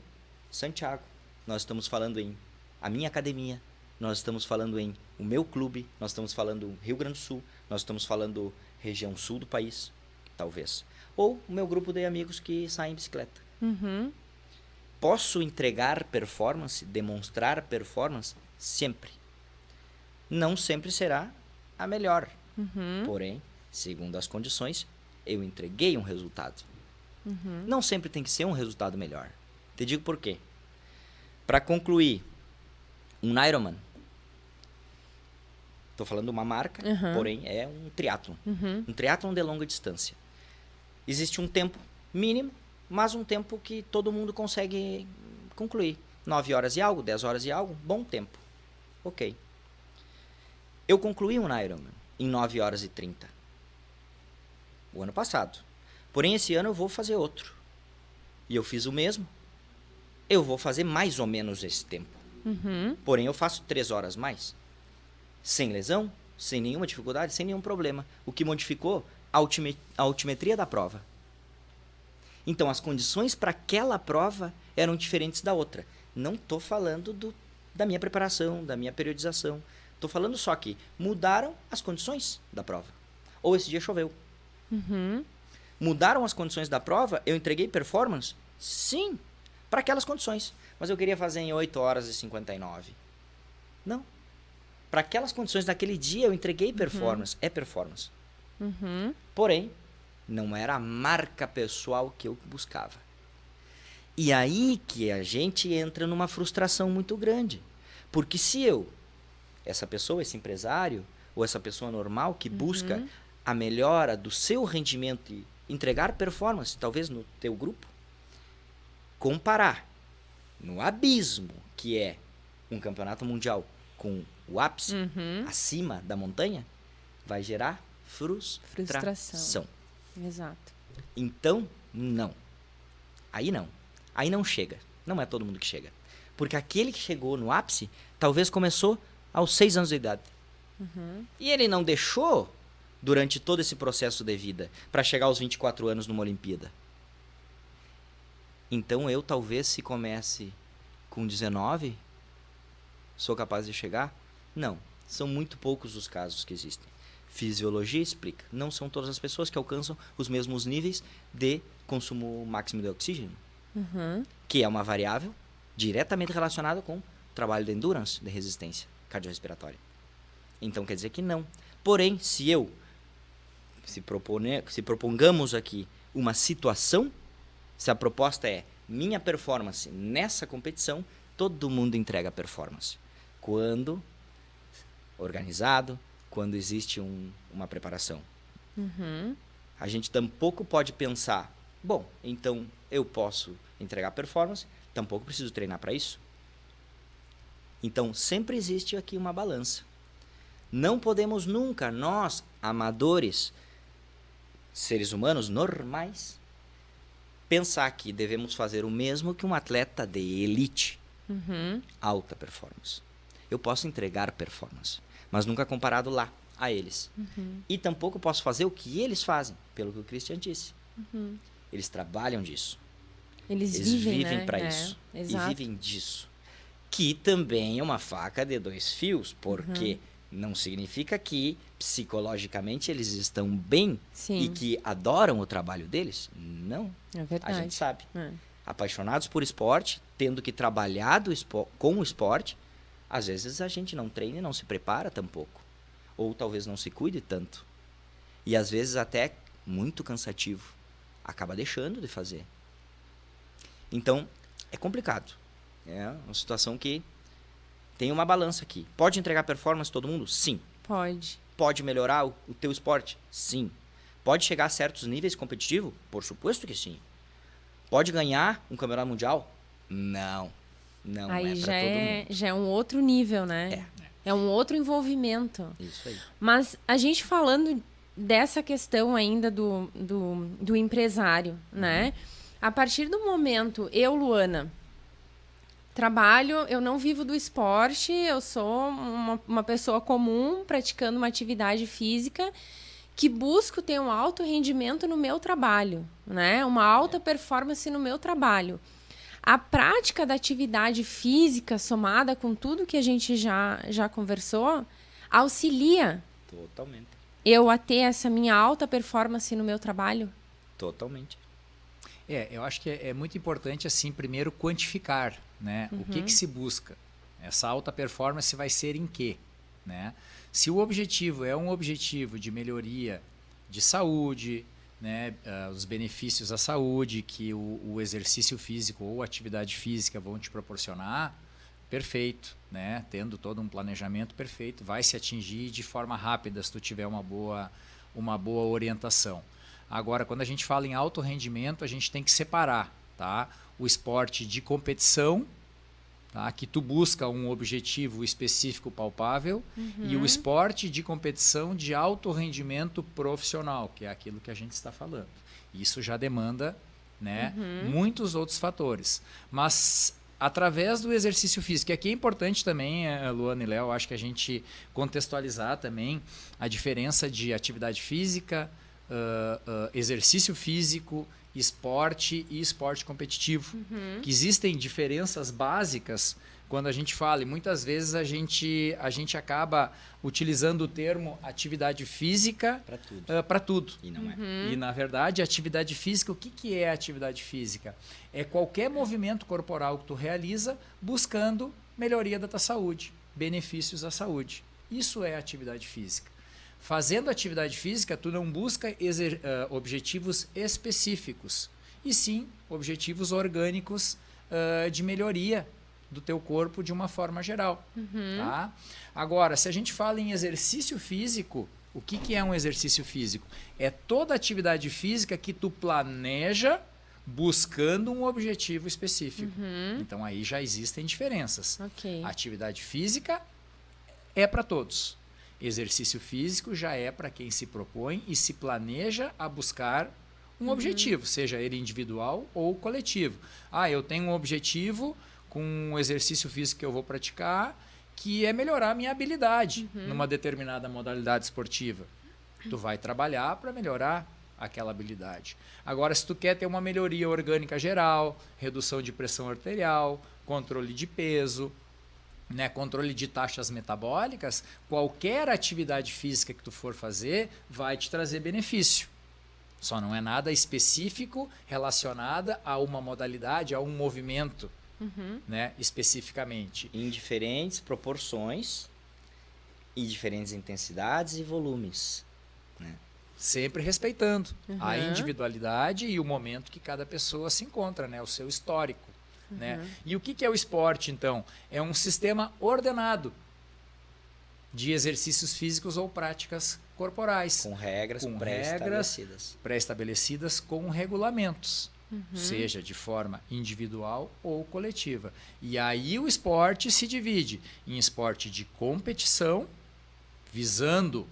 Santiago. Nós estamos falando em a minha academia. Nós estamos falando em o meu clube. Nós estamos falando Rio Grande do Sul. Nós estamos falando região sul do país, talvez. Ou o meu grupo de amigos que saem em bicicleta. Posso entregar performance, demonstrar performance? Sempre. Não sempre será a melhor. Porém, segundo as condições, eu entreguei um resultado. Não sempre tem que ser um resultado melhor. Te digo por quê. Para concluir, um Ironman, estou falando de uma marca, porém é um triatlon. Um triatlon de longa distância. Existe um tempo mínimo, mas um tempo que todo mundo consegue concluir. 9 horas e algo, 10 horas e algo, bom tempo. Ok. Eu concluí um Ironman em 9 horas e 30. O ano passado. Porém, esse ano eu vou fazer outro. E eu fiz o mesmo. Eu vou fazer mais ou menos esse tempo. Porém, eu faço 3 horas mais. Sem lesão, sem nenhuma dificuldade, sem nenhum problema. O que modificou? A altimetria da prova. Então, as condições para aquela prova eram diferentes da outra. Não estou falando da minha preparação, da minha periodização. Estou falando só que mudaram as condições da prova. Ou esse dia choveu. Mudaram as condições da prova, eu entreguei performance? Sim, para aquelas condições. Mas eu queria fazer em 8 horas e 59. Não. Para aquelas condições daquele dia, eu entreguei performance. É performance. Porém, não era a marca pessoal que eu buscava. E aí que a gente entra numa frustração muito grande. Porque se eu, essa pessoa, esse empresário, ou essa pessoa normal que busca a melhora do seu rendimento e entregar performance, talvez no teu grupo, comparar no abismo que é um campeonato mundial com o ápice acima da montanha, vai gerar frustração. Exato. Então, não. Aí não. Aí não chega. Não é todo mundo que chega. Porque aquele que chegou no ápice, talvez começou aos 6 anos de idade. E ele não deixou durante todo esse processo de vida para chegar aos 24 anos numa Olimpíada. Então eu talvez se comece com 19, sou capaz de chegar? Não. São muito poucos os casos que existem. Fisiologia explica. Não são todas as pessoas que alcançam os mesmos níveis de consumo máximo de oxígeno. Que é uma variável diretamente relacionada com o trabalho de endurance, de resistência cardiorrespiratória. Então quer dizer que não. Porém, se eu se propongamos aqui uma situação, se a proposta é minha performance nessa competição, todo mundo entrega performance. Quando organizado, quando existe uma preparação. A gente tampouco pode pensar, bom, então eu posso entregar performance, tampouco preciso treinar para isso. Então, sempre existe aqui uma balança. Não podemos nunca, nós, amadores, seres humanos normais, pensar que devemos fazer o mesmo que um atleta de elite. Alta performance. Eu posso entregar performance, mas nunca comparado lá a eles. E tampouco posso fazer o que eles fazem, pelo que o Christian disse. Eles trabalham disso. Eles vivem, né? para isso. Exato. E vivem disso. Que também é uma faca de dois fios, porque não significa que psicologicamente eles estão bem e que adoram o trabalho deles. Não. É verdade. A gente sabe. Apaixonados por esporte, tendo que trabalhar com o esporte, às vezes a gente não treina e não se prepara tampouco. Ou talvez não se cuide tanto. E às vezes até muito cansativo. Acaba deixando de fazer. Então, é complicado. É uma situação que tem uma balança aqui. Pode entregar performance todo mundo? Sim. Pode. Pode melhorar o teu esporte? Sim. Pode chegar a certos níveis competitivos? Por suposto que sim. Pode ganhar um campeonato mundial? Não. Não aí é para todo mundo. Já é um outro nível, né? É um outro envolvimento. Isso aí. Mas a gente falando dessa questão ainda do empresário, né? A partir do momento, eu, Luana, trabalho, eu não vivo do esporte, eu sou uma pessoa comum praticando uma atividade física que busco ter um alto rendimento no meu trabalho, né? Uma alta performance no meu trabalho. A prática da atividade física, somada com tudo que a gente já conversou, auxilia Totalmente. eu a ter essa minha alta performance no meu trabalho? Totalmente. Eu acho que é muito importante, assim, primeiro quantificar, né? O que se busca? Essa alta performance vai ser em quê? Né? Se o objetivo é um objetivo de melhoria de saúde, né? Os benefícios à saúde que o exercício físico ou atividade física vão te proporcionar, perfeito, né? Tendo todo um planejamento perfeito, vai se atingir de forma rápida se tu tiver uma boa orientação. Agora, quando a gente fala em alto rendimento, a gente tem que separar, tá? O esporte de competição, tá? Que tu busca um objetivo específico palpável, e o esporte de competição de alto rendimento profissional, que é aquilo que a gente está falando. Isso já demanda, né, muitos outros fatores. Mas através do exercício físico, e aqui é importante também, Luana e Léo, acho que a gente contextualizar também a diferença de atividade física, exercício físico, esporte e esporte competitivo. Que existem diferenças básicas quando a gente fala, e muitas vezes a gente acaba utilizando o termo atividade física para tudo. E não é. E, na verdade, atividade física, o que é atividade física? É qualquer movimento corporal que tu realiza buscando melhoria da tua saúde, benefícios à saúde. Isso é atividade física. Fazendo atividade física, tu não busca objetivos específicos, e sim objetivos orgânicos de melhoria do teu corpo de uma forma geral. Tá? Agora, se a gente fala em exercício físico, o que é um exercício físico? É toda atividade física que tu planeja buscando um objetivo específico. Então, aí já existem diferenças. Okay. A atividade física é para todos. Exercício físico já é para quem se propõe e se planeja a buscar um objetivo, seja ele individual ou coletivo. Eu tenho um objetivo com o exercício físico que eu vou praticar, que é melhorar a minha habilidade numa determinada modalidade esportiva. Tu vai trabalhar para melhorar aquela habilidade. Agora, se tu quer ter uma melhoria orgânica geral, redução de pressão arterial, controle de peso, né, controle de taxas metabólicas, qualquer atividade física que tu for fazer vai te trazer benefício. Só não é nada específico relacionada a uma modalidade, a um movimento, né, especificamente. Em diferentes proporções e diferentes intensidades e volumes. Né? sempre respeitando a individualidade e o momento que cada pessoa se encontra, né? O seu histórico. Né? E o que é o esporte, então? É um sistema ordenado de exercícios físicos ou práticas corporais. Com regras pré-estabelecidas. Pré-estabelecidas com regulamentos. Seja de forma individual ou coletiva. E aí o esporte se divide em esporte de competição, visando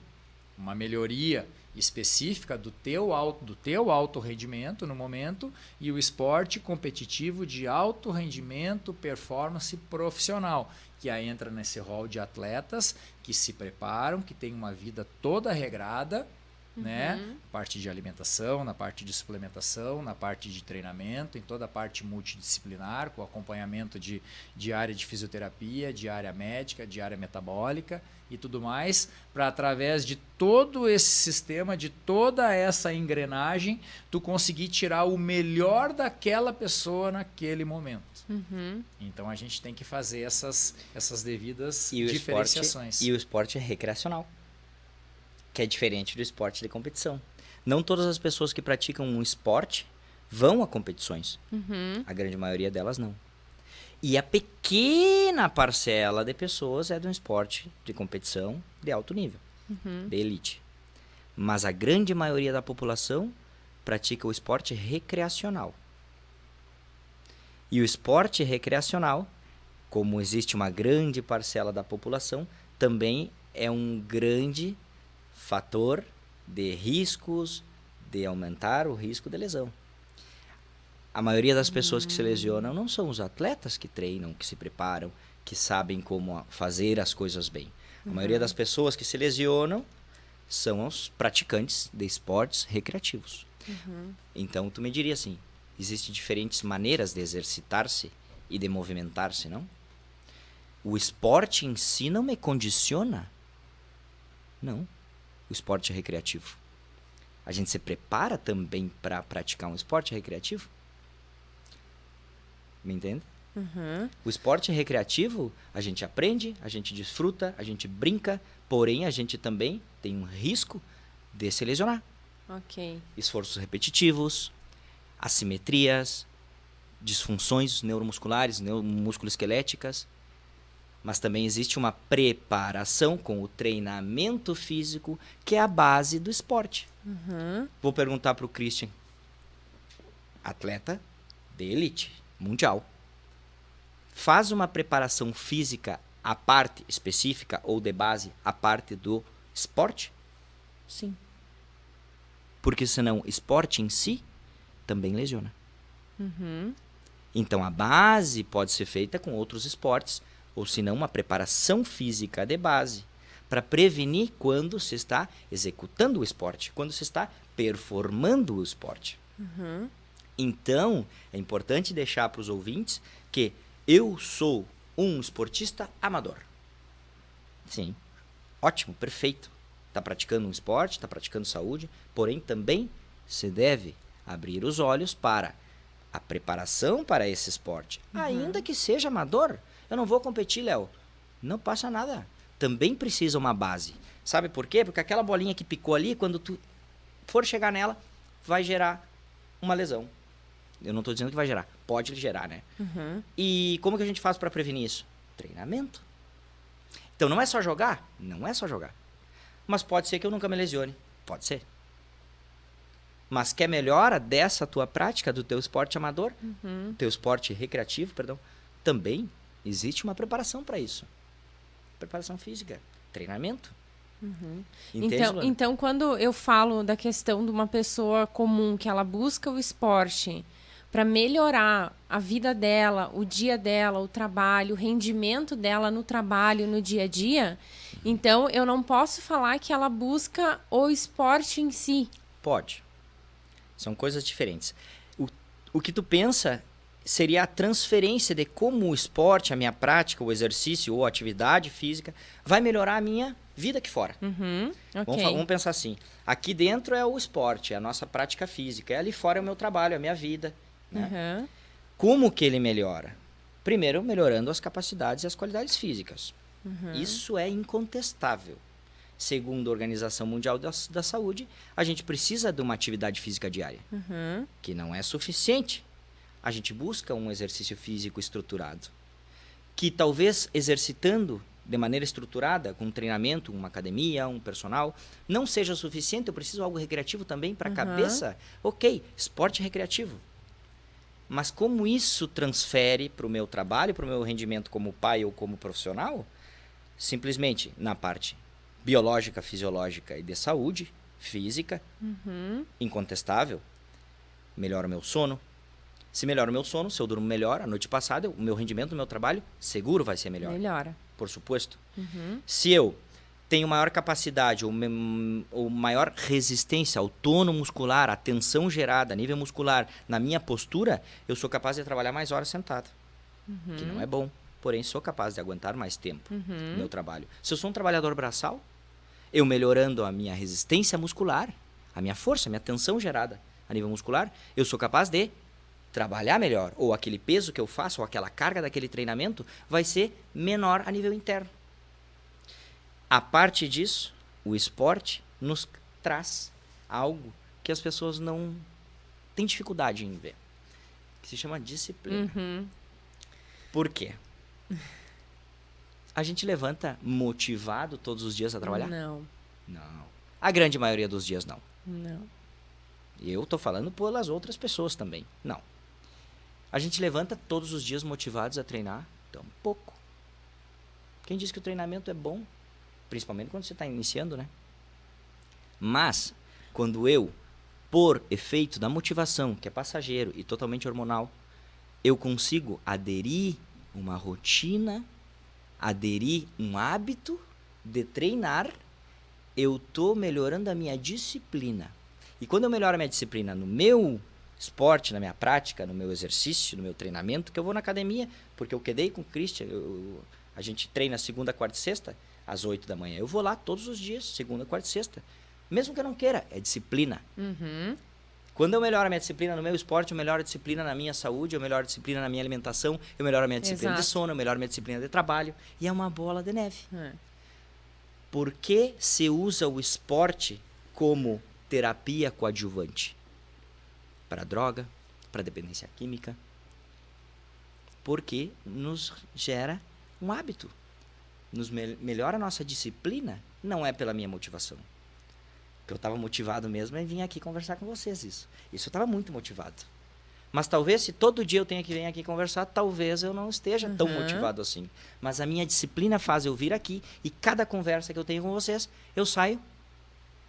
uma melhoria específica do teu alto rendimento no momento, e o esporte competitivo de alto rendimento, performance profissional, que aí entra nesse rol de atletas que se preparam, que têm uma vida toda regrada, né? Na parte de alimentação, na parte de suplementação, na parte de treinamento, em toda a parte multidisciplinar, com acompanhamento de área de fisioterapia, de área médica, de área metabólica e tudo mais, para através de todo esse sistema, de toda essa engrenagem, tu conseguir tirar o melhor daquela pessoa naquele momento. Então a gente tem que fazer essas devidas diferenciações. E o esporte é recreacional, que é diferente do esporte de competição. Não todas as pessoas que praticam um esporte vão a competições. A grande maioria delas não. E a pequena parcela de pessoas é de um esporte de competição de alto nível, de elite. Mas a grande maioria da população pratica o esporte recreacional. E o esporte recreacional, como existe uma grande parcela da população, também é um grande fator de riscos, de aumentar o risco de lesão. A maioria das pessoas que se lesionam não são os atletas que treinam, que se preparam, que sabem como fazer as coisas bem. A maioria das pessoas que se lesionam são os praticantes de esportes recreativos. Então, tu me diria assim, existem diferentes maneiras de exercitar-se e de movimentar-se, não? O esporte em si não me condiciona? Não. O esporte é recreativo. A gente se prepara também para praticar um esporte recreativo? Me entende? O esporte recreativo, a gente aprende, a gente desfruta, a gente brinca, porém a gente também tem um risco de se lesionar. Esforços repetitivos, assimetrias, disfunções neuromusculares, músculo-esqueléticas. Mas também existe uma preparação com o treinamento físico, que é a base do esporte. Vou perguntar para o Christian, atleta de elite mundial, faz uma preparação física à parte específica ou de base à parte do esporte? Sim. Porque senão esporte em si também lesiona. Então a base pode ser feita com outros esportes, ou se não uma preparação física de base, para prevenir quando se está executando o esporte, quando se está performando o esporte. Então, é importante deixar para os ouvintes que eu sou um esportista amador. Sim, ótimo, perfeito. Está praticando um esporte, está praticando saúde, porém também se deve abrir os olhos para a preparação para esse esporte. Ainda que seja amador, eu não vou competir, Léo. Não passa nada. Também precisa uma base. Sabe por quê? Porque aquela bolinha que picou ali, quando tu for chegar nela, vai gerar uma lesão. Eu não estou dizendo que vai gerar. Pode gerar, né? E como que a gente faz para prevenir isso? Treinamento. Então não é só jogar? Não é só jogar. Mas pode ser que eu nunca me lesione. Pode ser. Mas quer melhora dessa tua prática, do teu esporte amador, teu esporte recreativo, perdão, também existe uma preparação para isso. Preparação física, treinamento. Então, quando eu falo da questão de uma pessoa comum que ela busca o esporte para melhorar a vida dela, o dia dela, o trabalho, o rendimento dela no trabalho, no dia a dia, então eu não posso falar que ela busca o esporte em si. Pode. São coisas diferentes. O que tu pensa seria a transferência de como o esporte, a minha prática, o exercício ou a atividade física vai melhorar a minha vida aqui fora. Vamos pensar assim. Aqui dentro é o esporte, é a nossa prática física. E ali fora é o meu trabalho, é a minha vida. Né? Como que ele melhora? Primeiro, melhorando as capacidades e as qualidades físicas. Isso é incontestável. segundo a Organização Mundial da Saúde, a gente precisa de uma atividade física diária, que não é suficiente. A gente busca um exercício físico estruturado, que talvez exercitando de maneira estruturada, com um treinamento, uma academia, um personal, não seja suficiente. Eu preciso de algo recreativo também para a cabeça. Ok, esporte recreativo. Mas como isso transfere para o meu trabalho, para o meu rendimento como pai ou como profissional? Simplesmente na parte biológica, fisiológica e de saúde física, incontestável, melhora o meu sono. Se melhora o meu sono, se eu durmo melhor, a noite passada, o meu rendimento no meu trabalho, seguro vai ser melhor. Melhora. Por suposto. Se eu tenho maior capacidade ou maior resistência ao tono muscular, a tensão gerada a nível muscular na minha postura, eu sou capaz de trabalhar mais horas sentado. Que não é bom. Porém, sou capaz de aguentar mais tempo no meu trabalho. Se eu sou um trabalhador braçal, eu melhorando a minha resistência muscular, a minha força, a minha tensão gerada a nível muscular, eu sou capaz de trabalhar melhor. Ou aquele peso que eu faço, ou aquela carga daquele treinamento, vai ser menor a nível interno. A parte disso, o esporte nos traz algo que as pessoas não têm dificuldade em ver, que se chama disciplina. Por quê? A gente levanta motivado todos os dias a trabalhar? Não. Não. A grande maioria dos dias não. Não. Eu tô falando pelas outras pessoas também. Não. A gente levanta todos os dias motivados a treinar? Tampouco. Quem diz que o treinamento é bom? Principalmente quando você está iniciando, né? Mas, quando eu, por efeito da motivação, que é passageiro e totalmente hormonal, eu consigo aderir uma rotina, aderir um hábito de treinar, eu tô melhorando a minha disciplina. E quando eu melhoro a minha disciplina no meu esporte, na minha prática, no meu exercício, no meu treinamento, que eu vou na academia, porque eu quedei com o Christian, a gente treina segunda, quarta e sexta, às 8 da manhã. Eu vou lá todos os dias, segunda, quarta e sexta. Mesmo que eu não queira, é disciplina. Quando eu melhoro a minha disciplina no meu esporte, eu melhoro a disciplina na minha saúde, eu melhoro a disciplina na minha alimentação, eu melhoro a minha disciplina de sono, eu melhoro a minha disciplina de trabalho. E é uma bola de neve. Por que se usa o esporte como terapia coadjuvante? Para droga, para dependência química. Porque nos gera um hábito. Nos melhora a nossa disciplina, não é pela minha motivação. Que eu estava motivado mesmo em vir aqui conversar com vocês isso. Isso eu estava muito motivado. Mas talvez se todo dia eu tenha que vir aqui conversar, talvez eu não esteja tão motivado assim. Mas a minha disciplina faz eu vir aqui e cada conversa que eu tenho com vocês, eu saio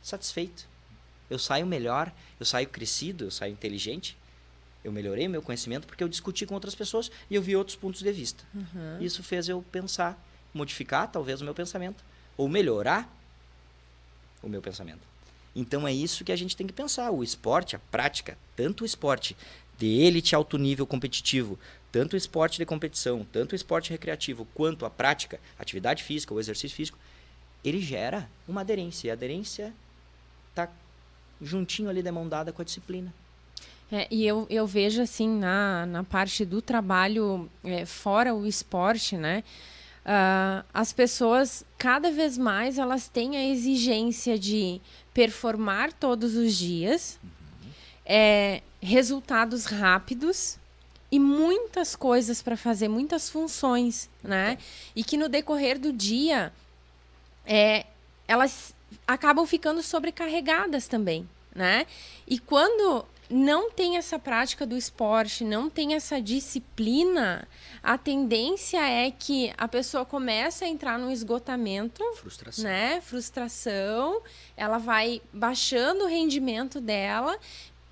satisfeito. Eu saio melhor, eu saio crescido, eu saio inteligente. Eu melhorei meu conhecimento porque eu discuti com outras pessoas e eu vi outros pontos de vista. Isso fez eu pensar, modificar talvez o meu pensamento ou melhorar o meu pensamento. Então é isso que a gente tem que pensar. O esporte, a prática, tanto o esporte de elite alto nível competitivo, tanto o esporte de competição, tanto o esporte recreativo, quanto a prática, atividade física, o exercício físico, ele gera uma aderência. E a aderência está juntinho ali de mão dada com a disciplina. E eu vejo assim na parte do trabalho fora o esporte, né? As pessoas, cada vez mais, elas têm a exigência de performar todos os dias, resultados rápidos e muitas coisas para fazer, muitas funções, né? E que no decorrer do dia, elas acabam ficando sobrecarregadas também, né? E quando não tem essa prática do esporte, não tem essa disciplina, a tendência é que a pessoa começa a entrar num esgotamento, frustração, ela vai baixando o rendimento dela,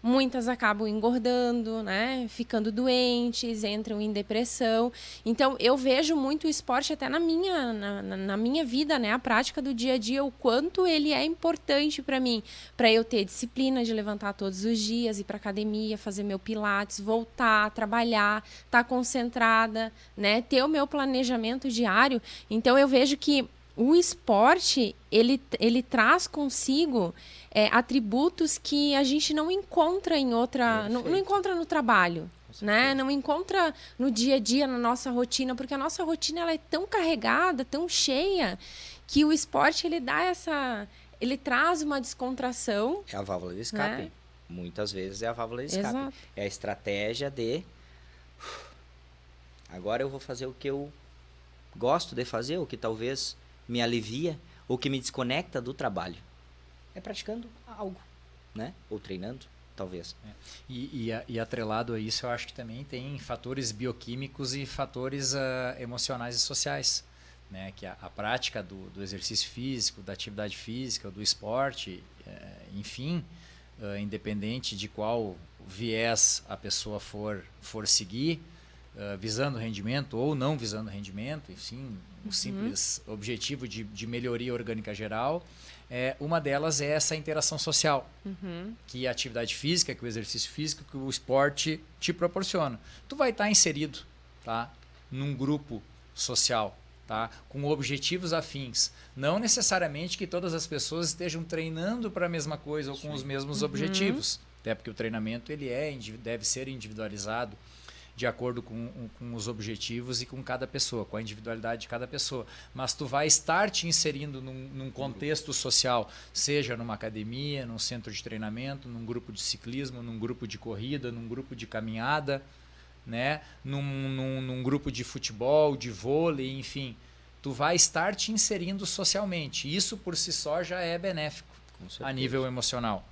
muitas acabam engordando, né? Ficando doentes, entram em depressão. Então, eu vejo muito o esporte até na minha vida, né? A prática do dia a dia, o quanto ele é importante para mim, para eu ter disciplina de levantar todos os dias, ir para academia, fazer meu pilates, voltar, trabalhar, estar concentrada, né? Ter o meu planejamento diário. Então, eu vejo que o esporte, ele traz consigo atributos que a gente não encontra em outra... Não encontra no trabalho, né? Não encontra no dia a dia, na nossa rotina, porque a nossa rotina ela é tão carregada, tão cheia, que o esporte ele dá ele traz uma descontração. É a válvula de escape. Né? Muitas vezes é a válvula de escape. Exato. É a estratégia de agora eu vou fazer o que eu gosto de fazer, o que talvez me alivia, ou que me desconecta do trabalho. É praticando algo, né? Ou treinando, talvez. E atrelado a isso, eu acho que também tem fatores bioquímicos e fatores emocionais e sociais. Né? Que a prática do exercício físico, da atividade física, do esporte, enfim, independente de qual viés a pessoa for seguir, visando rendimento ou não visando rendimento, enfim, um simples objetivo de melhoria orgânica geral, uma delas é essa interação social, que a atividade física, que o exercício físico, que o esporte te proporciona. Tu vai estar inserido, tá, num grupo social, tá, com objetivos afins. Não necessariamente que todas as pessoas estejam treinando para a mesma coisa ou com os mesmos objetivos, até porque o treinamento ele deve ser individualizado de acordo com os objetivos e com cada pessoa, com a individualidade de cada pessoa. Mas tu vai estar te inserindo num contexto social, seja numa academia, num centro de treinamento, num grupo de ciclismo, num grupo de corrida, num grupo de caminhada, né? num grupo de futebol, de vôlei, enfim. Tu vai estar te inserindo socialmente. Isso por si só já é benéfico a nível emocional.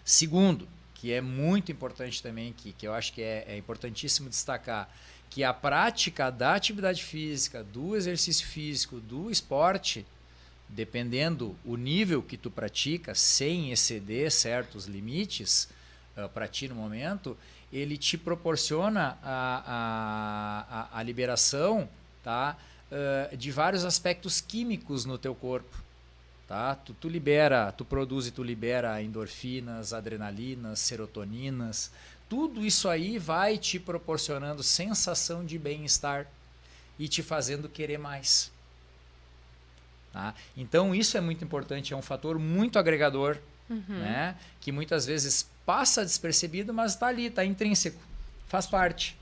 Segundo, que é muito importante também, que eu acho que é importantíssimo destacar, que a prática da atividade física, do exercício físico, do esporte, dependendo o nível que tu pratica, sem exceder certos limites para ti no momento, ele te proporciona a liberação, tá, de vários aspectos químicos no teu corpo. Tá? Tu produz e tu libera endorfinas, adrenalinas, serotoninas. Tudo isso aí vai te proporcionando sensação de bem-estar e te fazendo querer mais. Tá? Então isso é muito importante, é um fator muito agregador, né? Que muitas vezes passa despercebido, mas está ali, está intrínseco, faz parte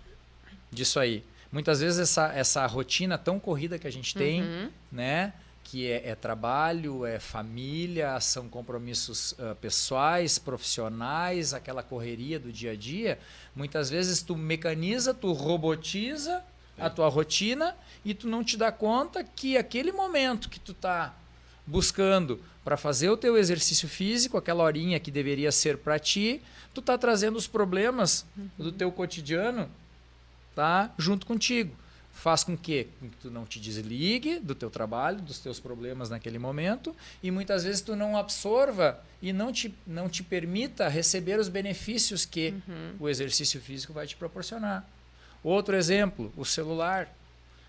disso aí. Muitas vezes essa rotina tão corrida que a gente tem, né? Que é trabalho, é família, são compromissos pessoais, profissionais, aquela correria do dia a dia. Muitas vezes tu mecaniza, tu robotiza a tua rotina e tu não te dá conta que aquele momento que tu tá buscando para fazer o teu exercício físico, aquela horinha que deveria ser para ti, tu tá trazendo os problemas do teu cotidiano, tá, junto contigo. Faz com que tu não te desligue do teu trabalho, dos teus problemas naquele momento, e muitas vezes tu não absorva e não te permita receber os benefícios que o exercício físico vai te proporcionar. Outro exemplo, o celular.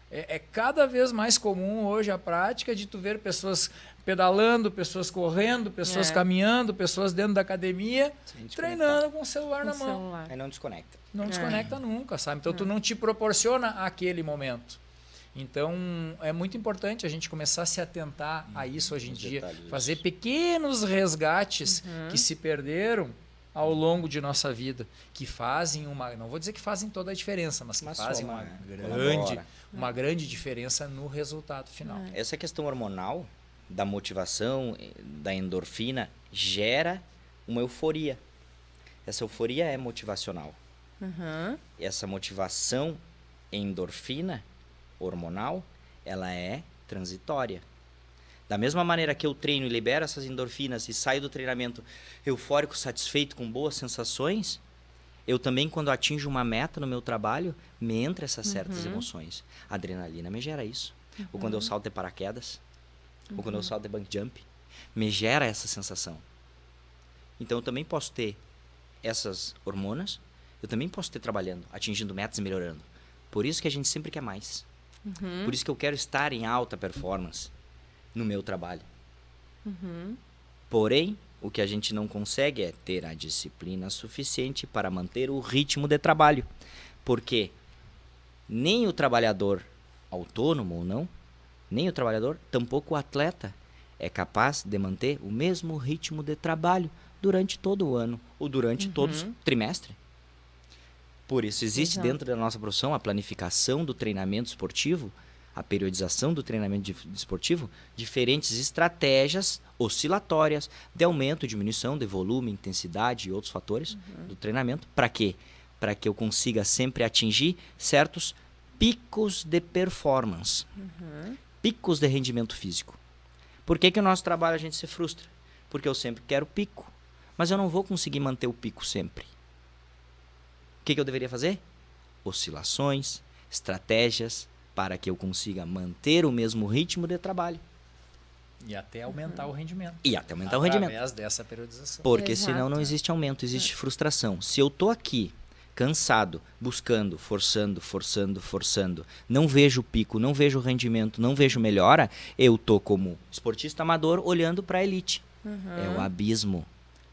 É cada vez mais comum hoje a prática de tu ver pessoas pedalando, pessoas correndo, pessoas caminhando, pessoas dentro da academia, treinando com o celular na mão. Aí não desconecta. Não desconecta nunca, sabe? Então tu não te proporciona aquele momento. Então é muito importante a gente começar a se atentar a isso hoje em dia, fazer pequenos resgates que se perderam ao longo de nossa vida, que fazem não vou dizer que fazem toda a diferença, mas que fazem uma grande diferença no resultado final. Essa questão hormonal da motivação, da endorfina, gera uma euforia. Essa euforia é motivacional. Essa motivação endorfina hormonal, ela é transitória. Da mesma maneira que eu treino e libero essas endorfinas e saio do treinamento eufórico, satisfeito, com boas sensações, eu também, quando atinjo uma meta no meu trabalho, me entra essas certas emoções. A adrenalina me gera isso. Ou quando eu salto de paraquedas, ou quando eu salto de bungee jump, me gera essa sensação. Então eu também posso ter essas hormonas, eu também posso ter trabalhando, atingindo metas e melhorando. Por isso que a gente sempre quer mais. Por isso que eu quero estar em alta performance no meu trabalho. Porém, o que a gente não consegue é ter a disciplina suficiente para manter o ritmo de trabalho. Porque nem o trabalhador autônomo ou não, nem o trabalhador, tampouco o atleta é capaz de manter o mesmo ritmo de trabalho durante todo o ano ou durante todo o trimestre. Por isso, existe dentro da nossa profissão a planificação do treinamento esportivo a periodização do treinamento desportivo, diferentes estratégias oscilatórias de aumento, diminuição de volume, intensidade e outros fatores do treinamento. Para quê? Para que eu consiga sempre atingir certos picos de performance, picos de rendimento físico. Por que o nosso trabalho a gente se frustra? Porque eu sempre quero pico, mas eu não vou conseguir manter o pico sempre. O que eu deveria fazer? Oscilações, estratégias para que eu consiga manter o mesmo ritmo de trabalho. E até aumentar o rendimento. Através dessa periodização. Porque Exato. senão não existe aumento, existe frustração. Se eu tô aqui, cansado, buscando, forçando, não vejo pico, não vejo rendimento, não vejo melhora, eu tô como esportista amador olhando para a elite. É o abismo.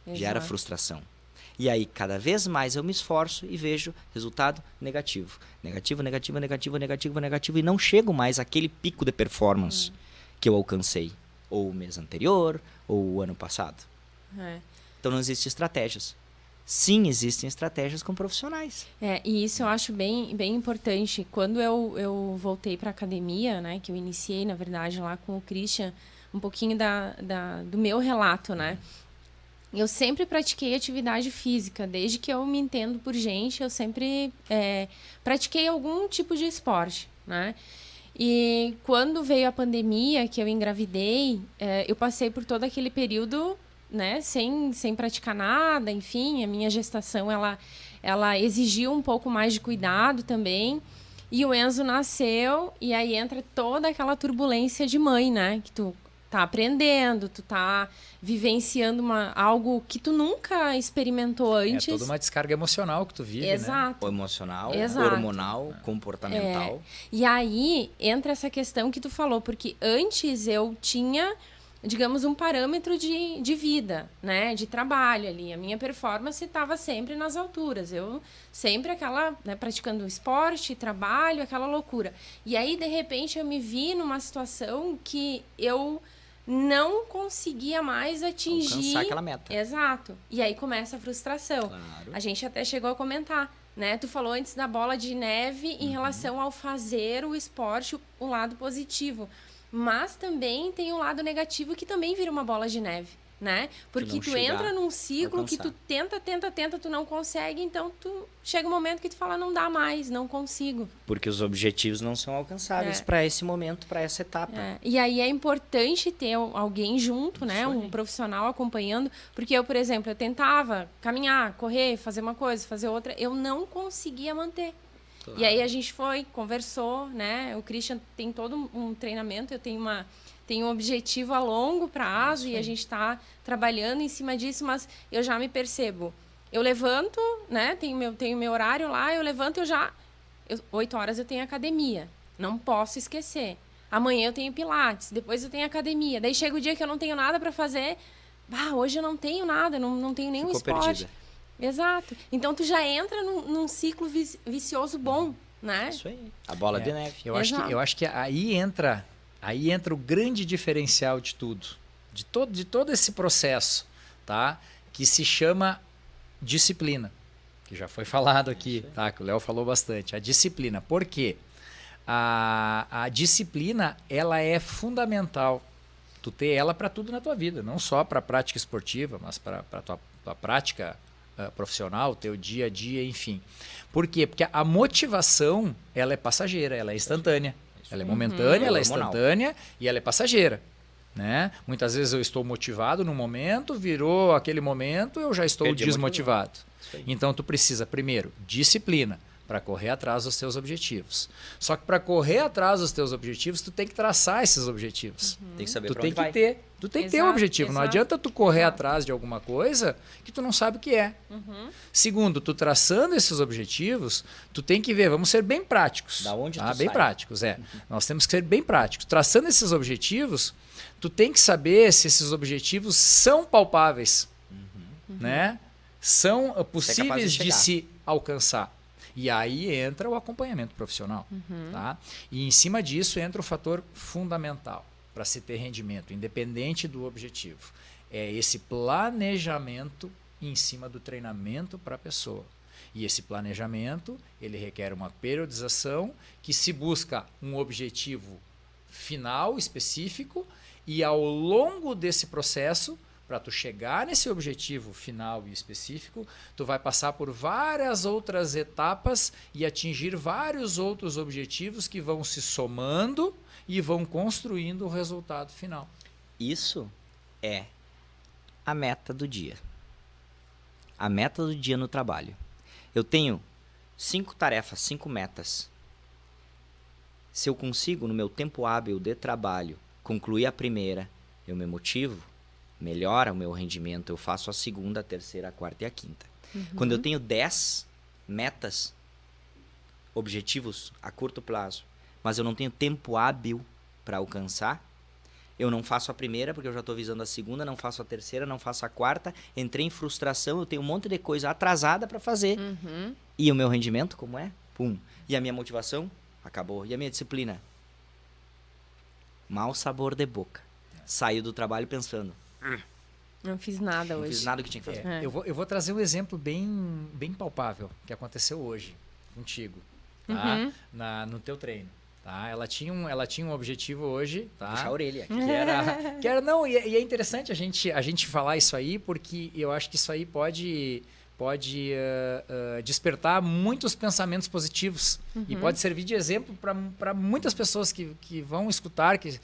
Gera Exato. frustração. E aí, cada vez mais eu me esforço e vejo resultado negativo. Negativo, e não chego mais àquele pico de performance que eu alcancei. Ou o mês anterior, ou o ano passado. Então não existem estratégias. Sim, existem estratégias com profissionais. E isso eu acho bem, bem importante. Quando eu voltei para a academia, né, que eu iniciei, na verdade, lá com o Christian, um pouquinho do meu relato, né? Eu sempre pratiquei atividade física. Desde que eu me entendo por gente, eu sempre pratiquei algum tipo de esporte, né? E quando veio a pandemia, que eu engravidei, eu passei por todo aquele período, né, sem praticar nada, enfim, a minha gestação, ela exigiu um pouco mais de cuidado também, e o Enzo nasceu, e aí entra toda aquela turbulência de mãe, né, que tu tá aprendendo, tu tá vivenciando algo que tu nunca experimentou antes. É toda uma descarga emocional que tu vive, Exato. O emocional, Exato. hormonal, comportamental. E aí entra essa questão que tu falou, porque antes eu tinha, digamos, um parâmetro de vida, né, de trabalho ali. A minha performance estava sempre nas alturas. Eu sempre praticando esporte, trabalho, aquela loucura. E aí, de repente, eu me vi numa situação que eu não conseguia mais atingir... Alcançar aquela meta. Exato. E aí começa a frustração. Claro. A gente até chegou a comentar, né? Tu falou antes da bola de neve em relação ao fazer o esporte, o lado positivo. Mas também tem um lado negativo que também vira uma bola de neve, né? Porque tu entra num ciclo que tu tenta, tu não consegue, então tu chega um momento que tu fala, não dá mais, não consigo. Porque os objetivos não são alcançáveis para esse momento, para essa etapa. E aí é importante ter alguém junto, né? Um profissional acompanhando, porque eu, por exemplo, eu tentava caminhar, correr, fazer uma coisa, fazer outra, eu não conseguia manter. Claro. E aí a gente conversou, né? O Christian tem todo um treinamento, eu tenho um objetivo a longo prazo e a gente está trabalhando em cima disso, mas eu já me percebo. Eu levanto, né? Tenho meu horário lá, eu levanto, 8 horas eu tenho academia. Não posso esquecer. Amanhã eu tenho pilates, depois eu tenho academia. Daí chega o dia que eu não tenho nada para fazer. Hoje eu não tenho nada, não tenho nenhum esporte. Perdida. Exato. Então tu já entra num ciclo vicioso bom, né? Isso aí. A bola de neve. Eu acho que aí entra o grande diferencial de tudo, de todo esse processo, tá? Que se chama disciplina, que já foi falado aqui, tá? Que o Léo falou bastante. A disciplina. Por quê? A disciplina, ela é fundamental. Tu ter ela para tudo na tua vida, não só para a prática esportiva, mas para a tua prática profissional, teu dia a dia, enfim. Por quê? Porque a motivação, ela é passageira, ela é instantânea. Ela é momentânea, ela é instantânea e ela é passageira, né? Muitas vezes eu estou motivado no momento, virou aquele momento, eu já estou desmotivado. Então tu precisa, primeiro, disciplina para correr atrás dos teus objetivos. Só que para correr atrás dos teus objetivos, tu tem que traçar esses objetivos. Tem que saber tu para tem onde vai. Tu tem que ter um objetivo. Não adianta tu correr atrás de alguma coisa que tu não sabe o que é. Segundo, tu traçando esses objetivos, tu tem que ver, vamos ser bem práticos. Da onde tu bem sai. práticos, Nós temos que ser bem práticos. Traçando esses objetivos, tu tem que saber se esses objetivos são palpáveis, né? São possíveis de se alcançar. E aí entra o acompanhamento profissional. Tá? E em cima disso entra o fator fundamental para se ter rendimento, independente do objetivo. É esse planejamento em cima do treinamento para a pessoa. E esse planejamento, ele requer uma periodização que se busca um objetivo final específico e ao longo desse processo, para tu chegar nesse objetivo final e específico, tu vai passar por várias outras etapas e atingir vários outros objetivos que vão se somando e vão construindo o resultado final. Isso é a meta do dia. A meta do dia no trabalho. Eu tenho 5 tarefas, 5 metas. Se eu consigo, no meu tempo hábil de trabalho, concluir a primeira, eu me motivo, melhora o meu rendimento, eu faço a segunda, a terceira, a quarta e a quinta. Quando eu tenho 10 metas, objetivos a curto prazo, mas eu não tenho tempo hábil para alcançar, eu não faço a primeira porque eu já estou visando a segunda, não faço a terceira, não faço a quarta, entrei em frustração, eu tenho um monte de coisa atrasada para fazer. E o meu rendimento, como é? Pum. E a minha motivação? Acabou. E a minha disciplina? Mau sabor de boca. Saiu do trabalho pensando, Não fiz nada não hoje. fiz nada do que tinha que fazer. Eu vou trazer um exemplo bem palpável que aconteceu hoje contigo, tá? No teu treino. Tá? Ela tinha um objetivo hoje, tá? Puxar a orelha aqui. Não, e é interessante a gente falar isso aí, porque eu acho que isso aí pode despertar muitos pensamentos positivos e pode servir de exemplo para muitas pessoas que vão escutar, que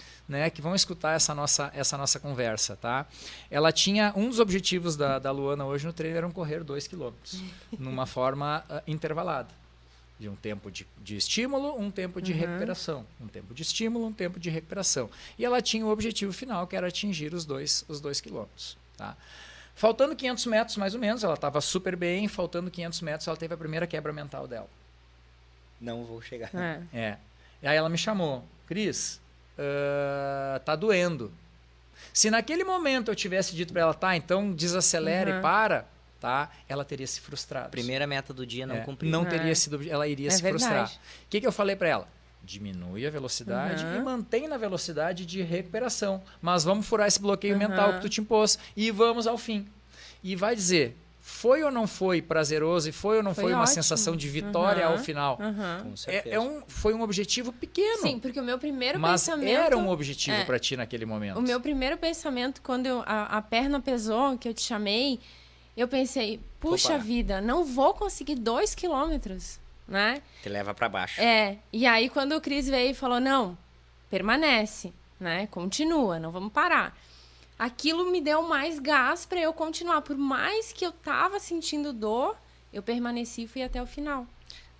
vão escutar essa nossa conversa, tá? Ela tinha um dos objetivos da Luana hoje no treino era correr 2 km numa forma intervalada. De um tempo de estímulo, um tempo de recuperação. Um tempo de estímulo, um tempo de recuperação. E ela tinha o objetivo final, que era atingir os 2 quilômetros. Tá? Faltando 500 metros, mais ou menos, ela estava super bem. Faltando 500 metros, ela teve a primeira quebra mental dela. Não vou chegar. E aí ela me chamou. Cris, tá doendo. Se naquele momento eu tivesse dito para ela, tá, então desacelera e para... Tá? Ela teria se frustrado. Primeira meta do dia não cumprida. Não teria sido, ela iria se verdade. frustrar. O que eu falei para ela? Diminui a velocidade e mantém na velocidade de recuperação. Mas vamos furar esse bloqueio mental que tu te impôs e vamos ao fim. E vai dizer, foi ou não foi prazeroso e foi ou não foi uma ótimo. sensação de vitória ao final? Com certeza. Foi um objetivo pequeno. Sim, porque o meu primeiro mas pensamento... era um objetivo para ti naquele momento. O meu primeiro pensamento, quando a perna pesou, que eu te chamei... Eu pensei, puxa vida, não vou conseguir 2 quilômetros, né? Te leva para baixo. E aí quando o Cris veio e falou, não, permanece, né? Continua, não vamos parar. Aquilo me deu mais gás para eu continuar. Por mais que eu tava sentindo dor, eu permaneci e fui até o final.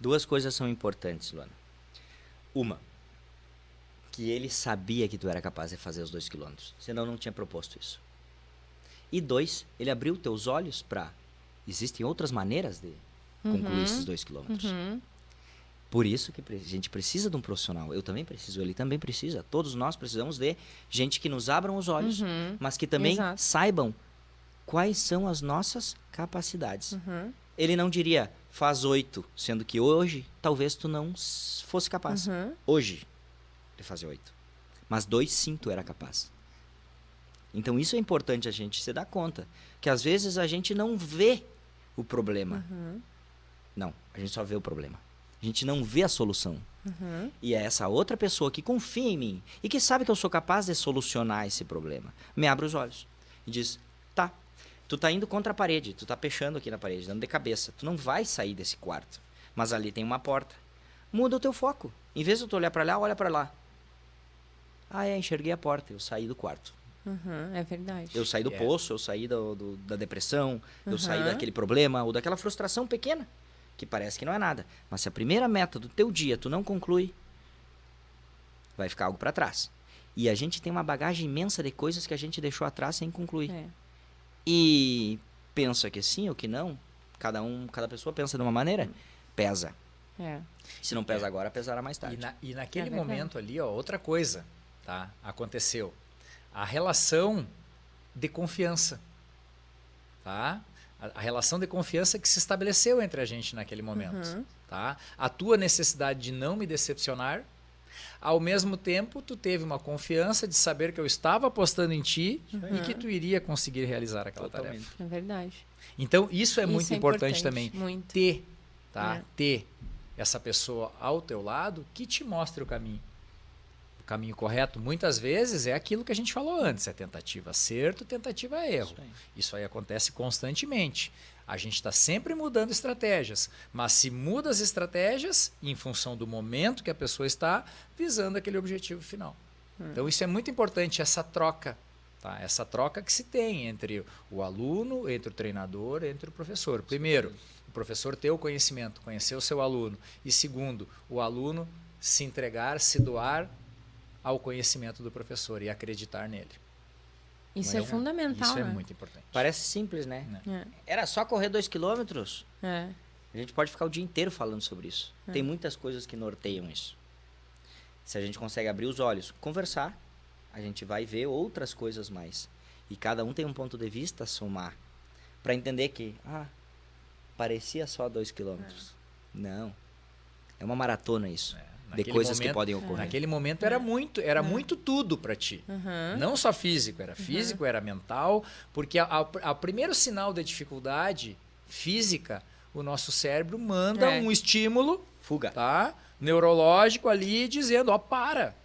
2 coisas são importantes, Luana. Uma, que ele sabia que tu era capaz de fazer os 2 quilômetros, senão não tinha proposto isso. E 2, ele abriu teus olhos para... Existem outras maneiras de concluir esses 2 quilômetros. Por isso que a gente precisa de um profissional. Eu também preciso, ele também precisa. Todos nós precisamos de gente que nos abram os olhos, mas que também saibam quais são as nossas capacidades. Ele não diria, faz 8, sendo que hoje talvez tu não fosse capaz. Hoje, de fazer 8. Mas 2 sim tu era capaz. Então isso é importante a gente se dar conta. Que às vezes a gente não vê o problema. Não, a gente só vê o problema. A gente não vê a solução. E é essa outra pessoa que confia em mim e que sabe que eu sou capaz de solucionar esse problema. Me abre os olhos e diz, tá, tu tá indo contra a parede, tu tá pechando aqui na parede, dando de cabeça. Tu não vai sair desse quarto. Mas ali tem uma porta. Muda o teu foco. Em vez de tu olhar para lá, olha para lá. Enxerguei a porta, eu saí do quarto. É verdade. Eu saí do poço, eu saí da depressão, eu saí daquele problema ou daquela frustração pequena, que parece que não é nada. Mas se a primeira meta do teu dia tu não conclui, vai ficar algo para trás. E a gente tem uma bagagem imensa de coisas que a gente deixou atrás sem concluir. E pensa que sim ou que não, cada pessoa pensa de uma maneira, pesa. Se não pesa agora, pesará mais tarde. E naquele momento ali, outra coisa, tá? Aconteceu. A relação de confiança, tá? A relação de confiança que se estabeleceu entre a gente naquele momento, tá? A tua necessidade de não me decepcionar Ao mesmo tempo, tu teve uma confiança de saber que eu estava apostando em ti e que tu iria conseguir realizar aquela tarefa. É verdade. Então, isso é muito importante também. Muito. Ter, tá? Ter essa pessoa ao teu lado que te mostre o caminho. O caminho correto, muitas vezes, é aquilo que a gente falou antes. É tentativa acerto, tentativa erro. Isso aí acontece constantemente. A gente está sempre mudando estratégias. Mas se muda as estratégias em função do momento que a pessoa está visando aquele objetivo final. Então, isso é muito importante, essa troca. Tá? Essa troca que se tem entre o aluno, entre o treinador, entre o professor. Primeiro, o professor ter o conhecimento, conhecer o seu aluno. E segundo, o aluno se entregar, se doar ao conhecimento do professor e acreditar nele. Isso é fundamental. Isso é né? muito importante. Parece simples, né? Era só correr 2 quilômetros. É. A gente pode ficar o dia inteiro falando sobre isso. Tem muitas coisas que norteiam isso. Se a gente consegue abrir os olhos, conversar, a gente vai ver outras coisas mais. E cada um tem um ponto de vista a somar. Para entender que, parecia só 2 quilômetros. Não. É uma maratona isso. De coisas que podem ocorrer. Naquele momento era muito tudo para ti. Não só físico, era físico, era mental. Porque o primeiro sinal de dificuldade física, o nosso cérebro manda um estímulo, fuga, tá? Neurológico ali, dizendo, para.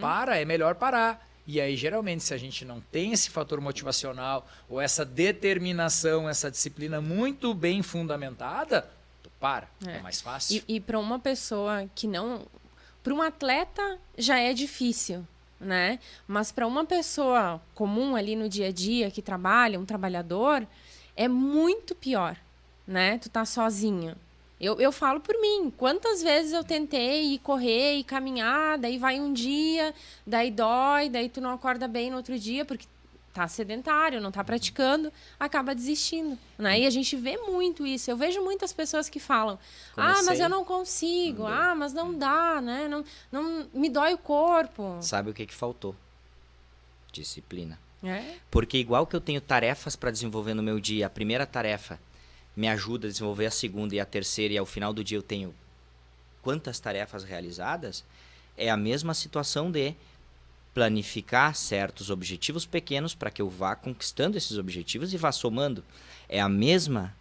Para, é melhor parar. E aí, geralmente, se a gente não tem esse fator motivacional ou essa determinação, essa disciplina muito bem fundamentada, tu para. É mais fácil. E para uma pessoa que não... Para um atleta já é difícil, né? Mas para uma pessoa comum ali no dia a dia, que trabalha, um trabalhador, é muito pior, né? Tu tá sozinho. Eu falo por mim, quantas vezes eu tentei ir correr e caminhar, daí vai um dia, daí dói, daí tu não acorda bem no outro dia, porque tá sedentário, não tá praticando, acaba desistindo, né? E a gente vê muito isso. Eu vejo muitas pessoas que falam, mas eu não consigo, mas não dá, né? Não me dói o corpo. Sabe o que faltou? Disciplina. É? Porque igual que eu tenho tarefas para desenvolver no meu dia, a primeira tarefa me ajuda a desenvolver a segunda e a terceira, e ao final do dia eu tenho quantas tarefas realizadas, é a mesma situação de planificar certos objetivos pequenos para que eu vá conquistando esses objetivos e vá somando. É a mesma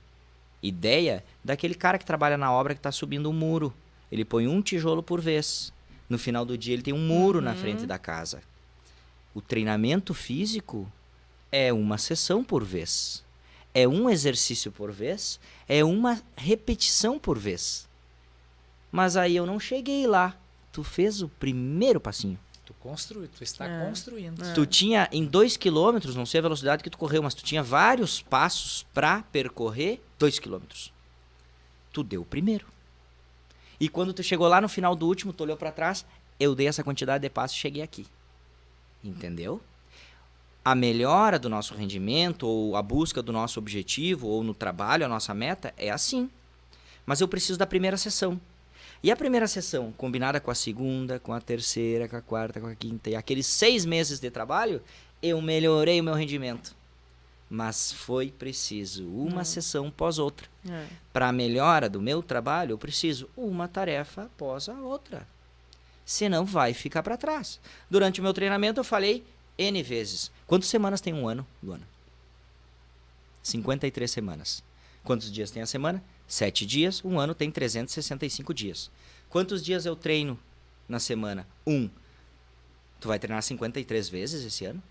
ideia daquele cara que trabalha na obra que está subindo um muro. Ele põe um tijolo por vez. No final do dia ele tem um muro na frente da casa. O treinamento físico é uma sessão por vez. É um exercício por vez, é uma repetição por vez. Mas aí eu não cheguei lá. Tu fez o primeiro passinho. Tu está construindo. Tu tinha em 2 quilômetros, não sei a velocidade que tu correu, mas tu tinha vários passos para percorrer 2 quilômetros. Tu deu o primeiro. E quando tu chegou lá no final do último, tu olhou para trás, eu dei essa quantidade de passos e cheguei aqui. Entendeu? A melhora do nosso rendimento, ou a busca do nosso objetivo, ou no trabalho, a nossa meta, é assim. Mas eu preciso da primeira sessão. E a primeira sessão, combinada com a segunda, com a terceira, com a quarta, com a quinta, e aqueles 6 meses de trabalho, eu melhorei o meu rendimento. Mas foi preciso uma sessão após outra. Para a melhora do meu trabalho, eu preciso uma tarefa após a outra. Senão vai ficar para trás. Durante o meu treinamento eu falei N vezes. Quantas semanas tem um ano, Luana? 53 semanas. Quantos dias tem a semana? 7 dias. Um ano tem 365 dias. Quantos dias eu treino na semana? 1. Tu vai treinar 53 vezes esse ano?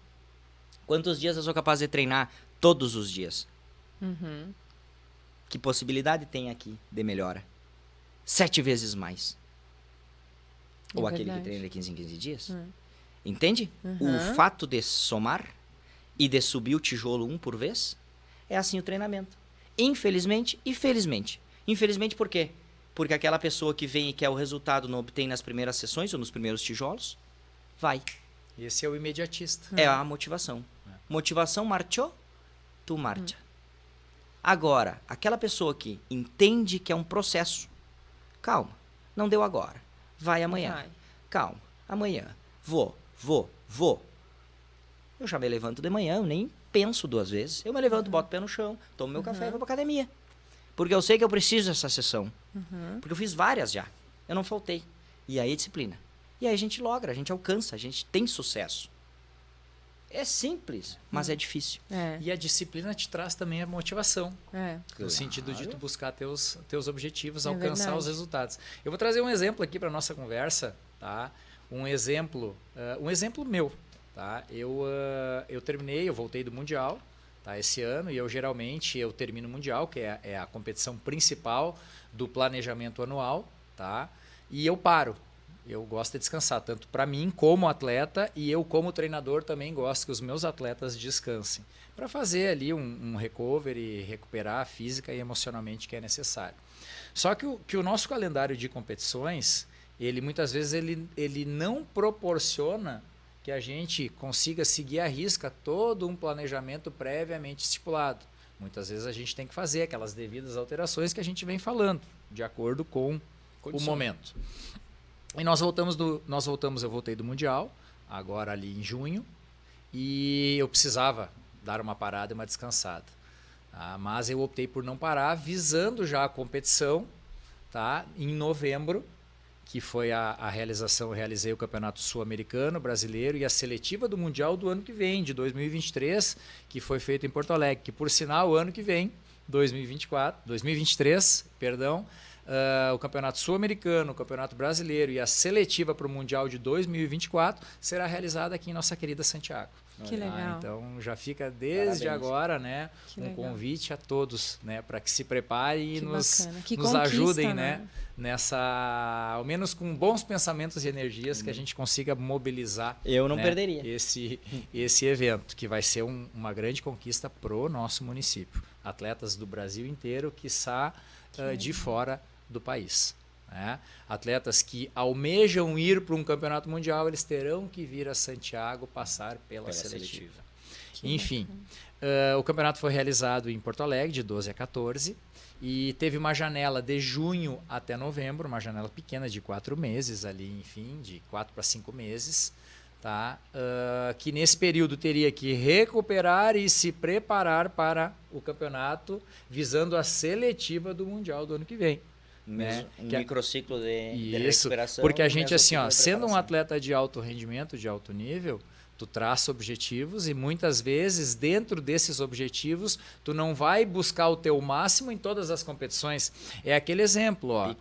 Quantos dias eu sou capaz de treinar todos os dias? Que possibilidade tem aqui de melhora? 7 vezes mais. Ou aquele que treina de 15 em 15 dias. Entende? O fato de somar e de subir o tijolo um por vez é assim o treinamento. Infelizmente e felizmente. Infelizmente por quê? Porque aquela pessoa que vem e quer o resultado não obtém nas primeiras sessões ou nos primeiros tijolos, vai. Esse é o imediatista. É a motivação. Motivação marchou, tu marcha. Agora, aquela pessoa que entende que é um processo, calma, não deu agora, vai amanhã. Calma, amanhã, vou. Eu já me levanto de manhã, eu nem penso 2 vezes. Eu me levanto, boto o pé no chão, tomo meu café e vou pra academia. Porque eu sei que eu preciso dessa sessão. Porque eu fiz várias já. Eu não faltei. E aí, disciplina. E aí a gente logra, a gente alcança, a gente tem sucesso. É simples, mas é difícil. E a disciplina te traz também a motivação. É. No sentido de tu buscar teus objetivos, É alcançar verdade. os resultados. Eu vou trazer um exemplo aqui para nossa conversa, tá? Um exemplo meu, tá? Eu voltei do Mundial, tá? Esse ano, e eu termino o Mundial, que é a competição principal do planejamento anual, tá? E eu paro. Eu gosto de descansar, tanto para mim como atleta, e eu como treinador também gosto que os meus atletas descansem, para fazer ali um recovery, recuperar física e emocionalmente que é necessário. Só que o nosso calendário de competições, ele muitas vezes ele não proporciona que a gente consiga seguir à risca todo um planejamento previamente estipulado. Muitas vezes a gente tem que fazer aquelas devidas alterações que a gente vem falando, de acordo com o momento. E eu voltei do Mundial, agora ali em junho, e eu precisava dar uma parada e uma descansada. Tá? Mas eu optei por não parar, visando já a competição, tá? Em novembro, que foi a realização, eu realizei o Campeonato Sul-Americano, Brasileiro e a seletiva do Mundial do ano que vem, de 2023, que foi feito em Porto Alegre, que por sinal, o ano que vem, 2023, o Campeonato Sul-Americano, o Campeonato Brasileiro e a seletiva para o Mundial de 2024 será realizada aqui em nossa querida Santiago. Que legal. Então já fica desde agora, né, convite a todos, né, para que se preparem e nos ajudem, né, nessa, ao menos com bons pensamentos e energias, que a gente consiga mobilizar. Eu não né, perderia esse evento, que vai ser uma grande conquista pro nosso município. Atletas do Brasil inteiro, quiçá de fora do país. Né? Atletas que almejam ir para um campeonato mundial, eles terão que vir a Santiago passar pela seletiva. Enfim, o campeonato foi realizado em Porto Alegre, de 12 a 14, e teve uma janela de junho até novembro, uma janela pequena de 4 meses, ali, enfim, de 4 para 5 meses, tá? Que nesse período teria que recuperar e se preparar para o campeonato, visando a seletiva do Mundial do ano que vem. Né? Microciclo de recuperação. Porque a gente, assim, sendo um atleta de alto rendimento, de alto nível, tu traça objetivos e muitas vezes, dentro desses objetivos, tu não vai buscar o teu máximo em todas as competições. É aquele exemplo, ó,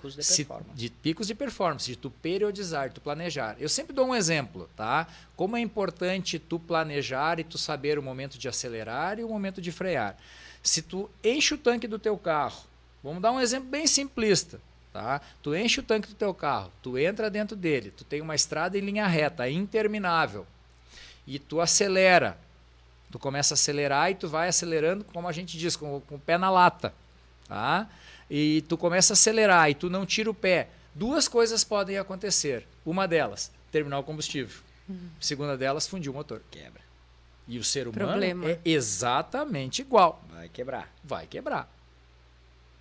picos de performance, de tu periodizar, tu planejar. Eu sempre dou um exemplo, tá? Como é importante tu planejar e tu saber o momento de acelerar e o momento de frear. Se tu enche o tanque do teu carro, vamos dar um exemplo bem simplista, tá? Tu enche o tanque do teu carro, tu entra dentro dele, tu tem uma estrada em linha reta, interminável, e tu acelera, tu começa a acelerar e tu vai acelerando, como a gente diz, com o pé na lata, tá? E tu começa a acelerar e tu não tira o pé. Duas coisas podem acontecer. Uma delas, terminar o combustível. Segunda delas, fundir o motor. Quebra. E o ser humano é exatamente igual. Vai quebrar. Vai quebrar.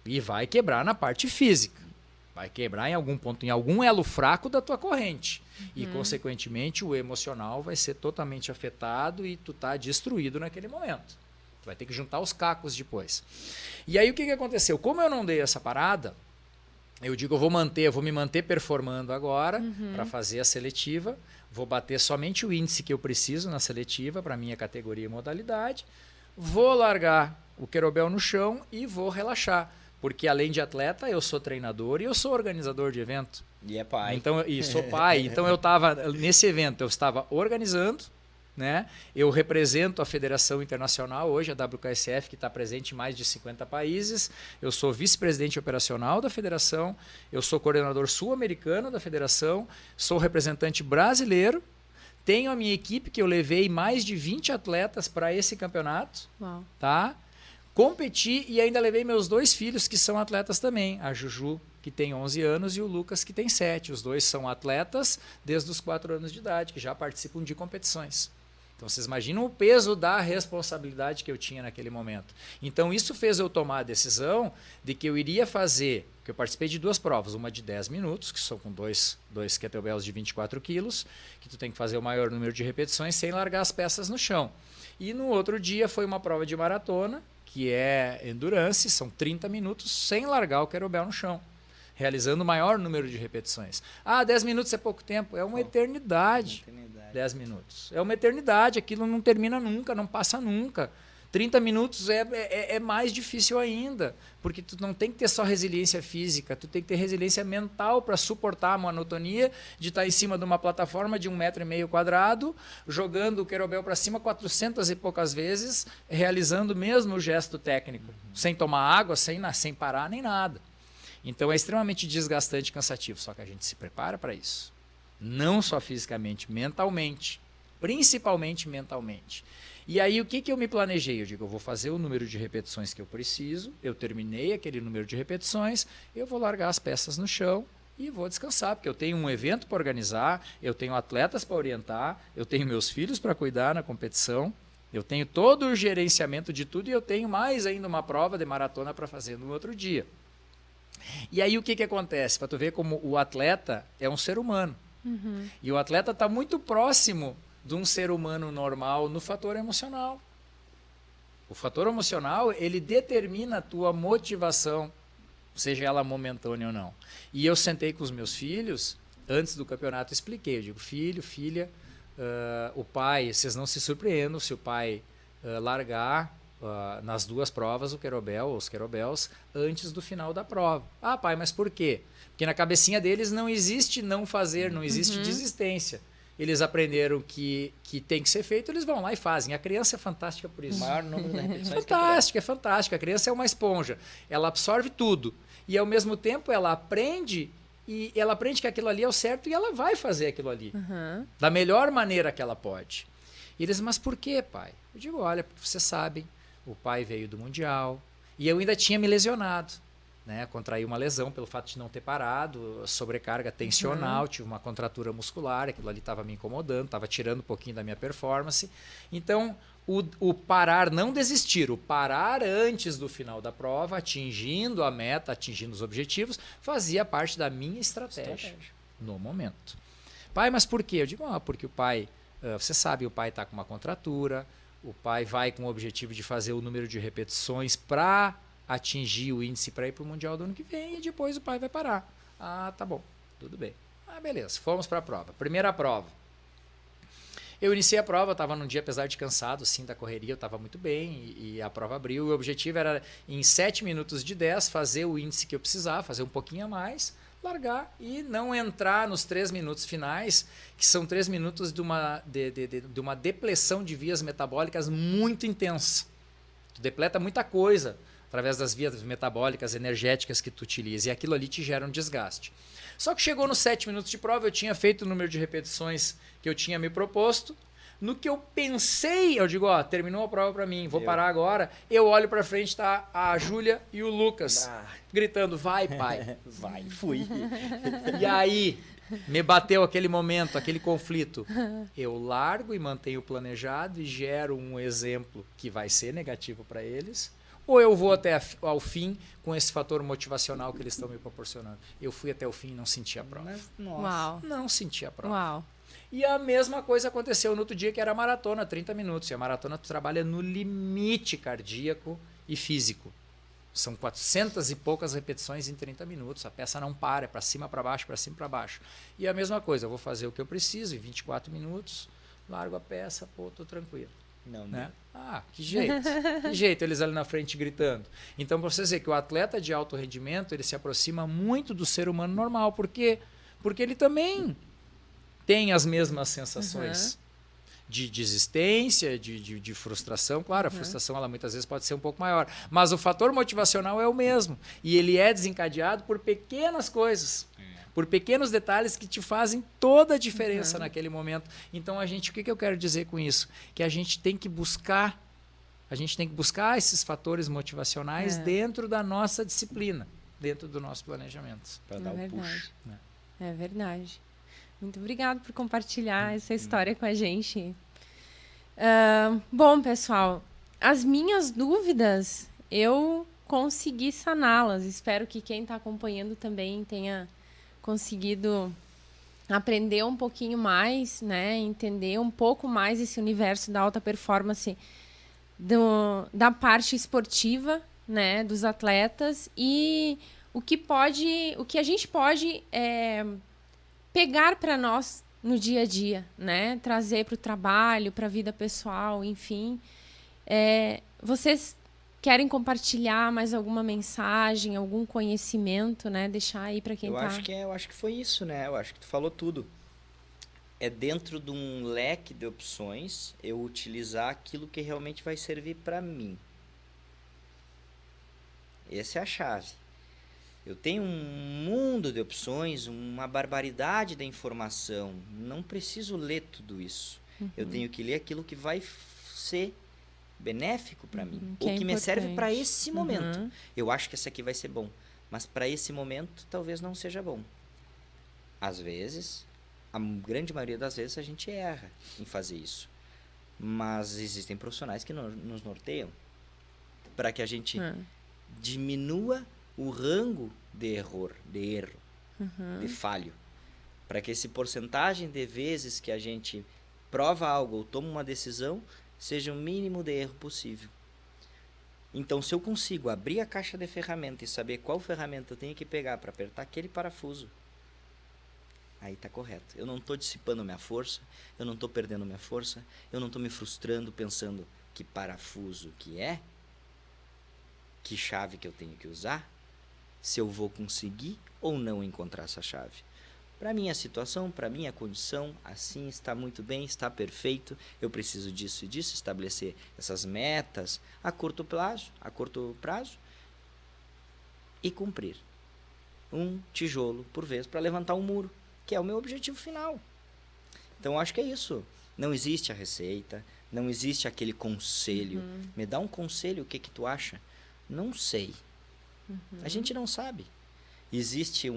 E vai quebrar na parte física. Vai quebrar em algum ponto, em algum elo fraco da tua corrente. E, consequentemente, o emocional vai ser totalmente afetado e tu tá destruído naquele momento. Tu vai ter que juntar os cacos depois. E aí, o que aconteceu? Como eu não dei essa parada, eu digo, eu vou me manter performando agora para fazer a seletiva, vou bater somente o índice que eu preciso na seletiva para minha categoria e modalidade, vou largar o querobel no chão e vou relaxar. Porque além de atleta, eu sou treinador e eu sou organizador de evento. E é pai. Então, e sou pai. Então eu estava nesse evento, eu estava organizando, né? Eu represento a Federação Internacional hoje, a WKSF, que está presente em mais de 50 países. Eu sou vice-presidente operacional da federação, eu sou coordenador sul-americano da federação, sou representante brasileiro, tenho a minha equipe que eu levei mais de 20 atletas para esse campeonato, tá? Competi e ainda levei meus 2 filhos que são atletas também, a Juju, que tem 11 anos, e o Lucas, que tem 7. Os 2 são atletas desde os 4 anos de idade, que já participam de competições. Então, vocês imaginam o peso da responsabilidade que eu tinha naquele momento. Então, isso fez eu tomar a decisão de que eu iria fazer, que eu participei de 2 provas, uma de 10 minutos, que são com dois kettlebells de 24 quilos, que tu tem que fazer o maior número de repetições sem largar as peças no chão. E no outro dia foi uma prova de maratona, que é endurance, são 30 minutos sem largar o kettlebell no chão. realizando o maior número de repetições. 10 minutos é pouco tempo, é uma eternidade. 10 minutos. É uma eternidade, aquilo não termina nunca, não passa nunca. 30 minutos é mais difícil ainda, porque tu não tem que ter só resiliência física, tu tem que ter resiliência mental para suportar a monotonia de estar em cima de uma plataforma de 1,5 m quadrado, jogando o querobel para cima 400 e poucas vezes, realizando mesmo o gesto técnico, sem tomar água, sem parar nem nada. Então é extremamente desgastante e cansativo, só que a gente se prepara para isso. Não só fisicamente, mentalmente, principalmente mentalmente. E aí o que eu me planejei? Eu digo, eu vou fazer o número de repetições que eu preciso, eu terminei aquele número de repetições, eu vou largar as peças no chão e vou descansar, porque eu tenho um evento para organizar, eu tenho atletas para orientar, eu tenho meus filhos para cuidar na competição, eu tenho todo o gerenciamento de tudo e eu tenho mais ainda uma prova de maratona para fazer no outro dia. E aí o que acontece? Para tu ver como o atleta é um ser humano. E o atleta está muito próximo de um ser humano normal no fator emocional. O fator emocional, ele determina a tua motivação, seja ela momentânea ou não. E eu sentei com os meus filhos, antes do campeonato, expliquei. Eu digo, filho, filha, o pai, vocês não se surpreendam se o pai largar nas duas provas o querobel, os querobels, antes do final da prova. Pai, mas por quê? Porque na cabecinha deles não existe não fazer, não existe desistência. Eles aprenderam que tem que ser feito, eles vão lá e fazem. A criança é fantástica por isso. O maior número de repetições. É fantástica. A criança é uma esponja. Ela absorve tudo. E, ao mesmo tempo, ela aprende que aquilo ali é o certo e ela vai fazer aquilo ali. Da melhor maneira que ela pode. E eles, mas por quê, pai? Eu digo, olha, vocês sabem, o pai veio do Mundial e eu ainda tinha me lesionado. Contraí uma lesão pelo fato de não ter parado, sobrecarga tensional, tive uma contratura muscular, aquilo ali estava me incomodando, estava tirando um pouquinho da minha performance. Então, o parar, não desistir, o parar antes do final da prova, atingindo a meta, atingindo os objetivos, fazia parte da minha estratégia no momento. Pai, mas por quê? Eu digo, porque o pai, você sabe, o pai está com uma contratura, o pai vai com o objetivo de fazer o número de repetições para atingir o índice para ir para o Mundial do ano que vem e depois o pai vai parar. Tá bom, tudo bem. Beleza, fomos para a prova. Primeira prova. Eu iniciei a prova, estava num dia, apesar de cansado, sim, da correria, eu estava muito bem e a prova abriu. O objetivo era, em 7 minutos de 10, fazer o índice que eu precisava, fazer um pouquinho a mais, largar e não entrar nos 3 minutos finais, que são 3 minutos de uma depressão de vias metabólicas muito intensa. Tu depleta muita coisa através das vias metabólicas, energéticas que tu utiliza, e aquilo ali te gera um desgaste. Só que chegou nos 7 minutos de prova, eu tinha feito o número de repetições que eu tinha me proposto. No que eu pensei, eu digo, terminou a prova para mim, vou parar agora. Eu olho para frente, tá a Júlia e o Lucas gritando, vai, pai. Vai, fui. E aí, me bateu aquele momento, aquele conflito. Eu largo e mantenho o planejado e gero um exemplo que vai ser negativo para eles. Ou eu vou até ao fim com esse fator motivacional que eles estão me proporcionando. Eu fui até o fim e não senti a prova. Uau. Não senti a prova. Uau. E a mesma coisa aconteceu no outro dia, que era a maratona, 30 minutos. E a maratona tu trabalha no limite cardíaco e físico. São 400 e poucas repetições em 30 minutos. A peça não para, é para cima, para baixo, para cima, para baixo. E a mesma coisa, eu vou fazer o que eu preciso em 24 minutos, largo a peça, tô tranquilo. Não, né? Que jeito. Que jeito eles ali na frente gritando. Então, para você dizer que o atleta de alto rendimento, ele se aproxima muito do ser humano normal. Por quê? Porque ele também tem as mesmas sensações de desistência, de frustração. Claro, a frustração ela muitas vezes pode ser um pouco maior. Mas o fator motivacional é o mesmo. E ele é desencadeado por pequenas coisas. Por pequenos detalhes que te fazem toda a diferença naquele momento. Então, o que eu quero dizer com isso? Que a gente tem que buscar esses fatores motivacionais dentro da nossa disciplina, dentro do nosso planejamento. Para dar o push. Né? É verdade. Muito obrigada por compartilhar essa história com a gente. Bom, pessoal, as minhas dúvidas, eu consegui saná-las. Espero que quem está acompanhando também tenha conseguido aprender um pouquinho mais, né? Entender um pouco mais esse universo da alta performance, da parte esportiva, né? Dos atletas, e o que a gente pode pegar para nós no dia a dia, né? Trazer para o trabalho, para a vida pessoal, enfim. Vocês querem compartilhar mais alguma mensagem, algum conhecimento, né? Deixar aí para quem Eu acho que foi isso, né? Eu acho que tu falou tudo. É dentro de um leque de opções eu utilizar aquilo que realmente vai servir para mim. Essa é a chave. Eu tenho um mundo de opções, uma barbaridade de informação. Não preciso ler tudo isso. Eu tenho que ler aquilo que vai ser benéfico para mim, ou que me serve para esse momento. Eu acho que esse aqui vai ser bom, mas para esse momento talvez não seja bom. Às vezes, a grande maioria das vezes a gente erra em fazer isso. Mas existem profissionais que nos norteiam para que a gente diminua o rango de erro, de falho, para que esse porcentagem de vezes que a gente prova algo ou toma uma decisão seja o mínimo de erro possível. Então, se eu consigo abrir a caixa de ferramenta e saber qual ferramenta eu tenho que pegar para apertar aquele parafuso, aí está correto. Eu não estou dissipando minha força, eu não estou perdendo minha força, eu não estou me frustrando pensando que parafuso que é, que chave que eu tenho que usar, se eu vou conseguir ou não encontrar essa chave. Para minha situação, para minha condição, assim está muito bem, está perfeito. Eu preciso disso e disso, estabelecer essas metas a curto prazo e cumprir. Um tijolo por vez para levantar um muro, que é o meu objetivo final. Então, acho que é isso. Não existe a receita, não existe aquele conselho. Me dá um conselho, o que tu acha? Não sei. A gente não sabe. Existe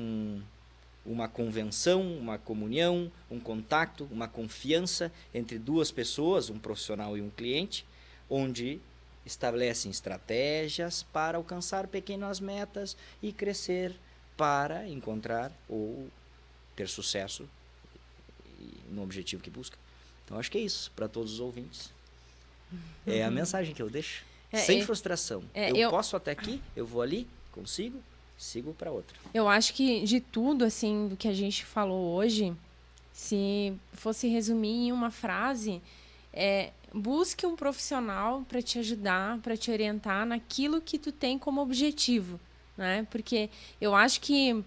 uma convenção, uma comunhão, um contato, uma confiança entre duas pessoas, um profissional e um cliente, onde estabelecem estratégias para alcançar pequenas metas e crescer para encontrar ou ter sucesso no objetivo que busca. Então, acho que é isso para todos os ouvintes. É a mensagem que eu deixo. Sem frustração. Eu posso até aqui, eu vou ali, consigo, sigo para outra. Eu acho que de tudo, assim, do que a gente falou hoje, se fosse resumir em uma frase, busque um profissional para te ajudar, para te orientar naquilo que tu tem como objetivo, né? Porque eu acho que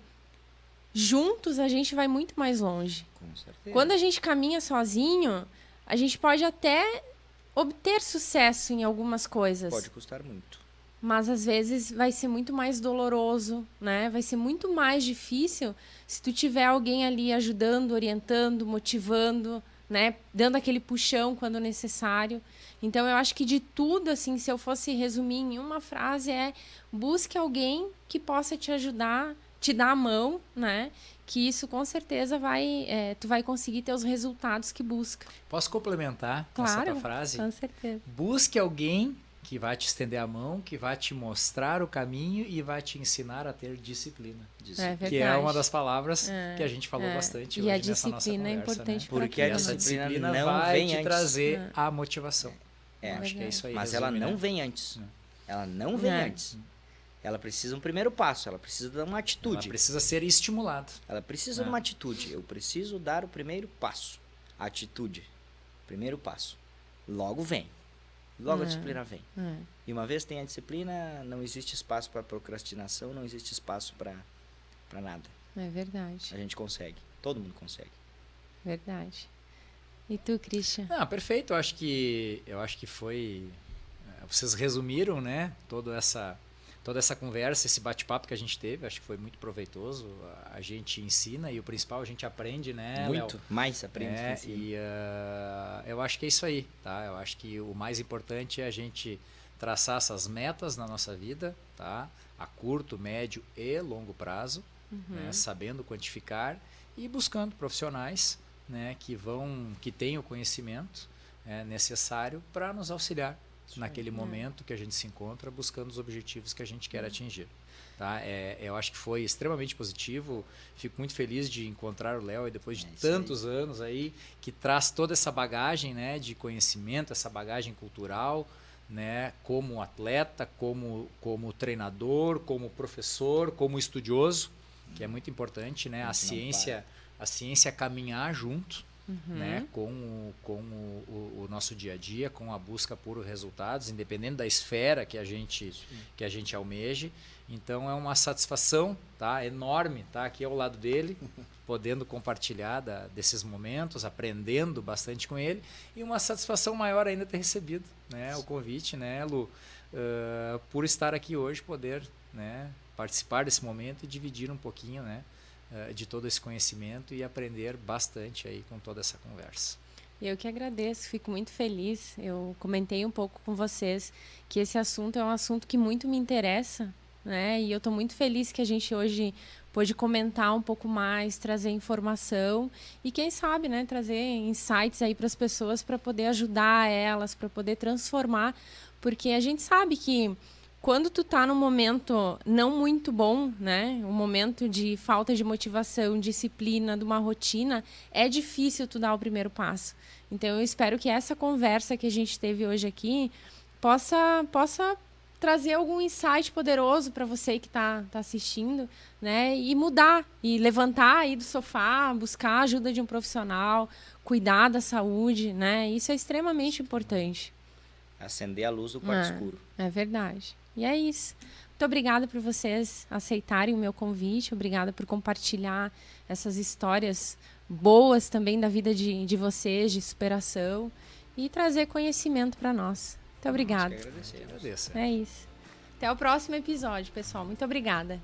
juntos a gente vai muito mais longe. Com certeza. Quando a gente caminha sozinho, a gente pode até obter sucesso em algumas coisas. Pode custar muito. Mas às vezes vai ser muito mais doloroso, né? Vai ser muito mais difícil se tu tiver alguém ali ajudando, orientando, motivando, né? Dando aquele puxão quando necessário. Então eu acho que de tudo, assim, se eu fosse resumir em uma frase, busque alguém que possa te ajudar, te dar a mão, né? Que isso com certeza tu vai conseguir ter os resultados que busca. Posso complementar essa tua frase? Com certeza. Busque alguém que vai te estender a mão, que vai te mostrar o caminho e vai te ensinar a ter disciplina. Que é uma das palavras que a gente falou bastante hoje nessa nossa conversa. E a disciplina é importante, né? Porque essa disciplina não vai vem te antes. trazer a motivação. Acho que é isso aí. Mas ela não vem antes. Ela não vem antes. Ela precisa de um primeiro passo, ela precisa de uma atitude. Ela precisa ser estimulada. Ela precisa de uma atitude. Eu preciso dar o primeiro passo. Atitude. Primeiro passo. Logo vem. Logo a disciplina vem. E uma vez tem a disciplina, não existe espaço para procrastinação, não existe espaço para nada. É verdade. A gente consegue. Todo mundo consegue. Verdade. E tu, Christian? Perfeito. Eu acho que foi... Vocês resumiram, né? Toda essa conversa, esse bate-papo que a gente teve. Acho que foi muito proveitoso. A gente ensina e o principal, a gente aprende, né, muito, Léo? mais aprende. E eu acho que é isso aí, tá? Eu acho que o mais importante é a gente traçar essas metas na nossa vida, tá? A curto, médio e longo prazo, né? Sabendo quantificar e buscando profissionais, né? Que tenham o conhecimento necessário para nos auxiliar naquele momento que a gente se encontra buscando os objetivos que a gente quer atingir. Tá? Eu acho que foi extremamente positivo. Fico muito feliz de encontrar o Léo depois de tantos anos aí, que traz toda essa bagagem, né, de conhecimento, essa bagagem cultural, né, como atleta, como treinador, como professor, como estudioso, que é muito importante, né, a ciência caminhar junto, né, com o nosso dia a dia, com a busca por resultados, independente da esfera que a gente almeje. Então é uma satisfação, tá, enorme estar aqui ao lado dele, podendo compartilhar desses momentos, aprendendo bastante com ele, e uma satisfação maior ainda ter recebido, né, o convite, né, Lu, por estar aqui hoje, poder, né, participar desse momento e dividir um pouquinho, né, de todo esse conhecimento e aprender bastante aí com toda essa conversa. Eu que agradeço, fico muito feliz. Eu comentei um pouco com vocês que esse assunto é um assunto que muito me interessa, né? E eu estou muito feliz que a gente hoje pôde comentar um pouco mais, trazer informação e quem sabe, né, trazer insights aí para as pessoas para poder ajudar elas, para poder transformar, porque a gente sabe que quando tu tá num momento não muito bom, né, um momento de falta de motivação, disciplina, de uma rotina, é difícil tu dar o primeiro passo. Então eu espero que essa conversa que a gente teve hoje aqui possa trazer algum insight poderoso para você que tá assistindo, né, e mudar, e levantar aí do sofá, buscar a ajuda de um profissional, cuidar da saúde, né, isso é extremamente importante. Acender a luz do quarto escuro. É verdade. E é isso. Muito obrigada por vocês aceitarem o meu convite. Obrigada por compartilhar essas histórias boas também da vida de vocês, de superação. E trazer conhecimento para nós. Muito obrigada. Agradeço. É isso. Até o próximo episódio, pessoal. Muito obrigada.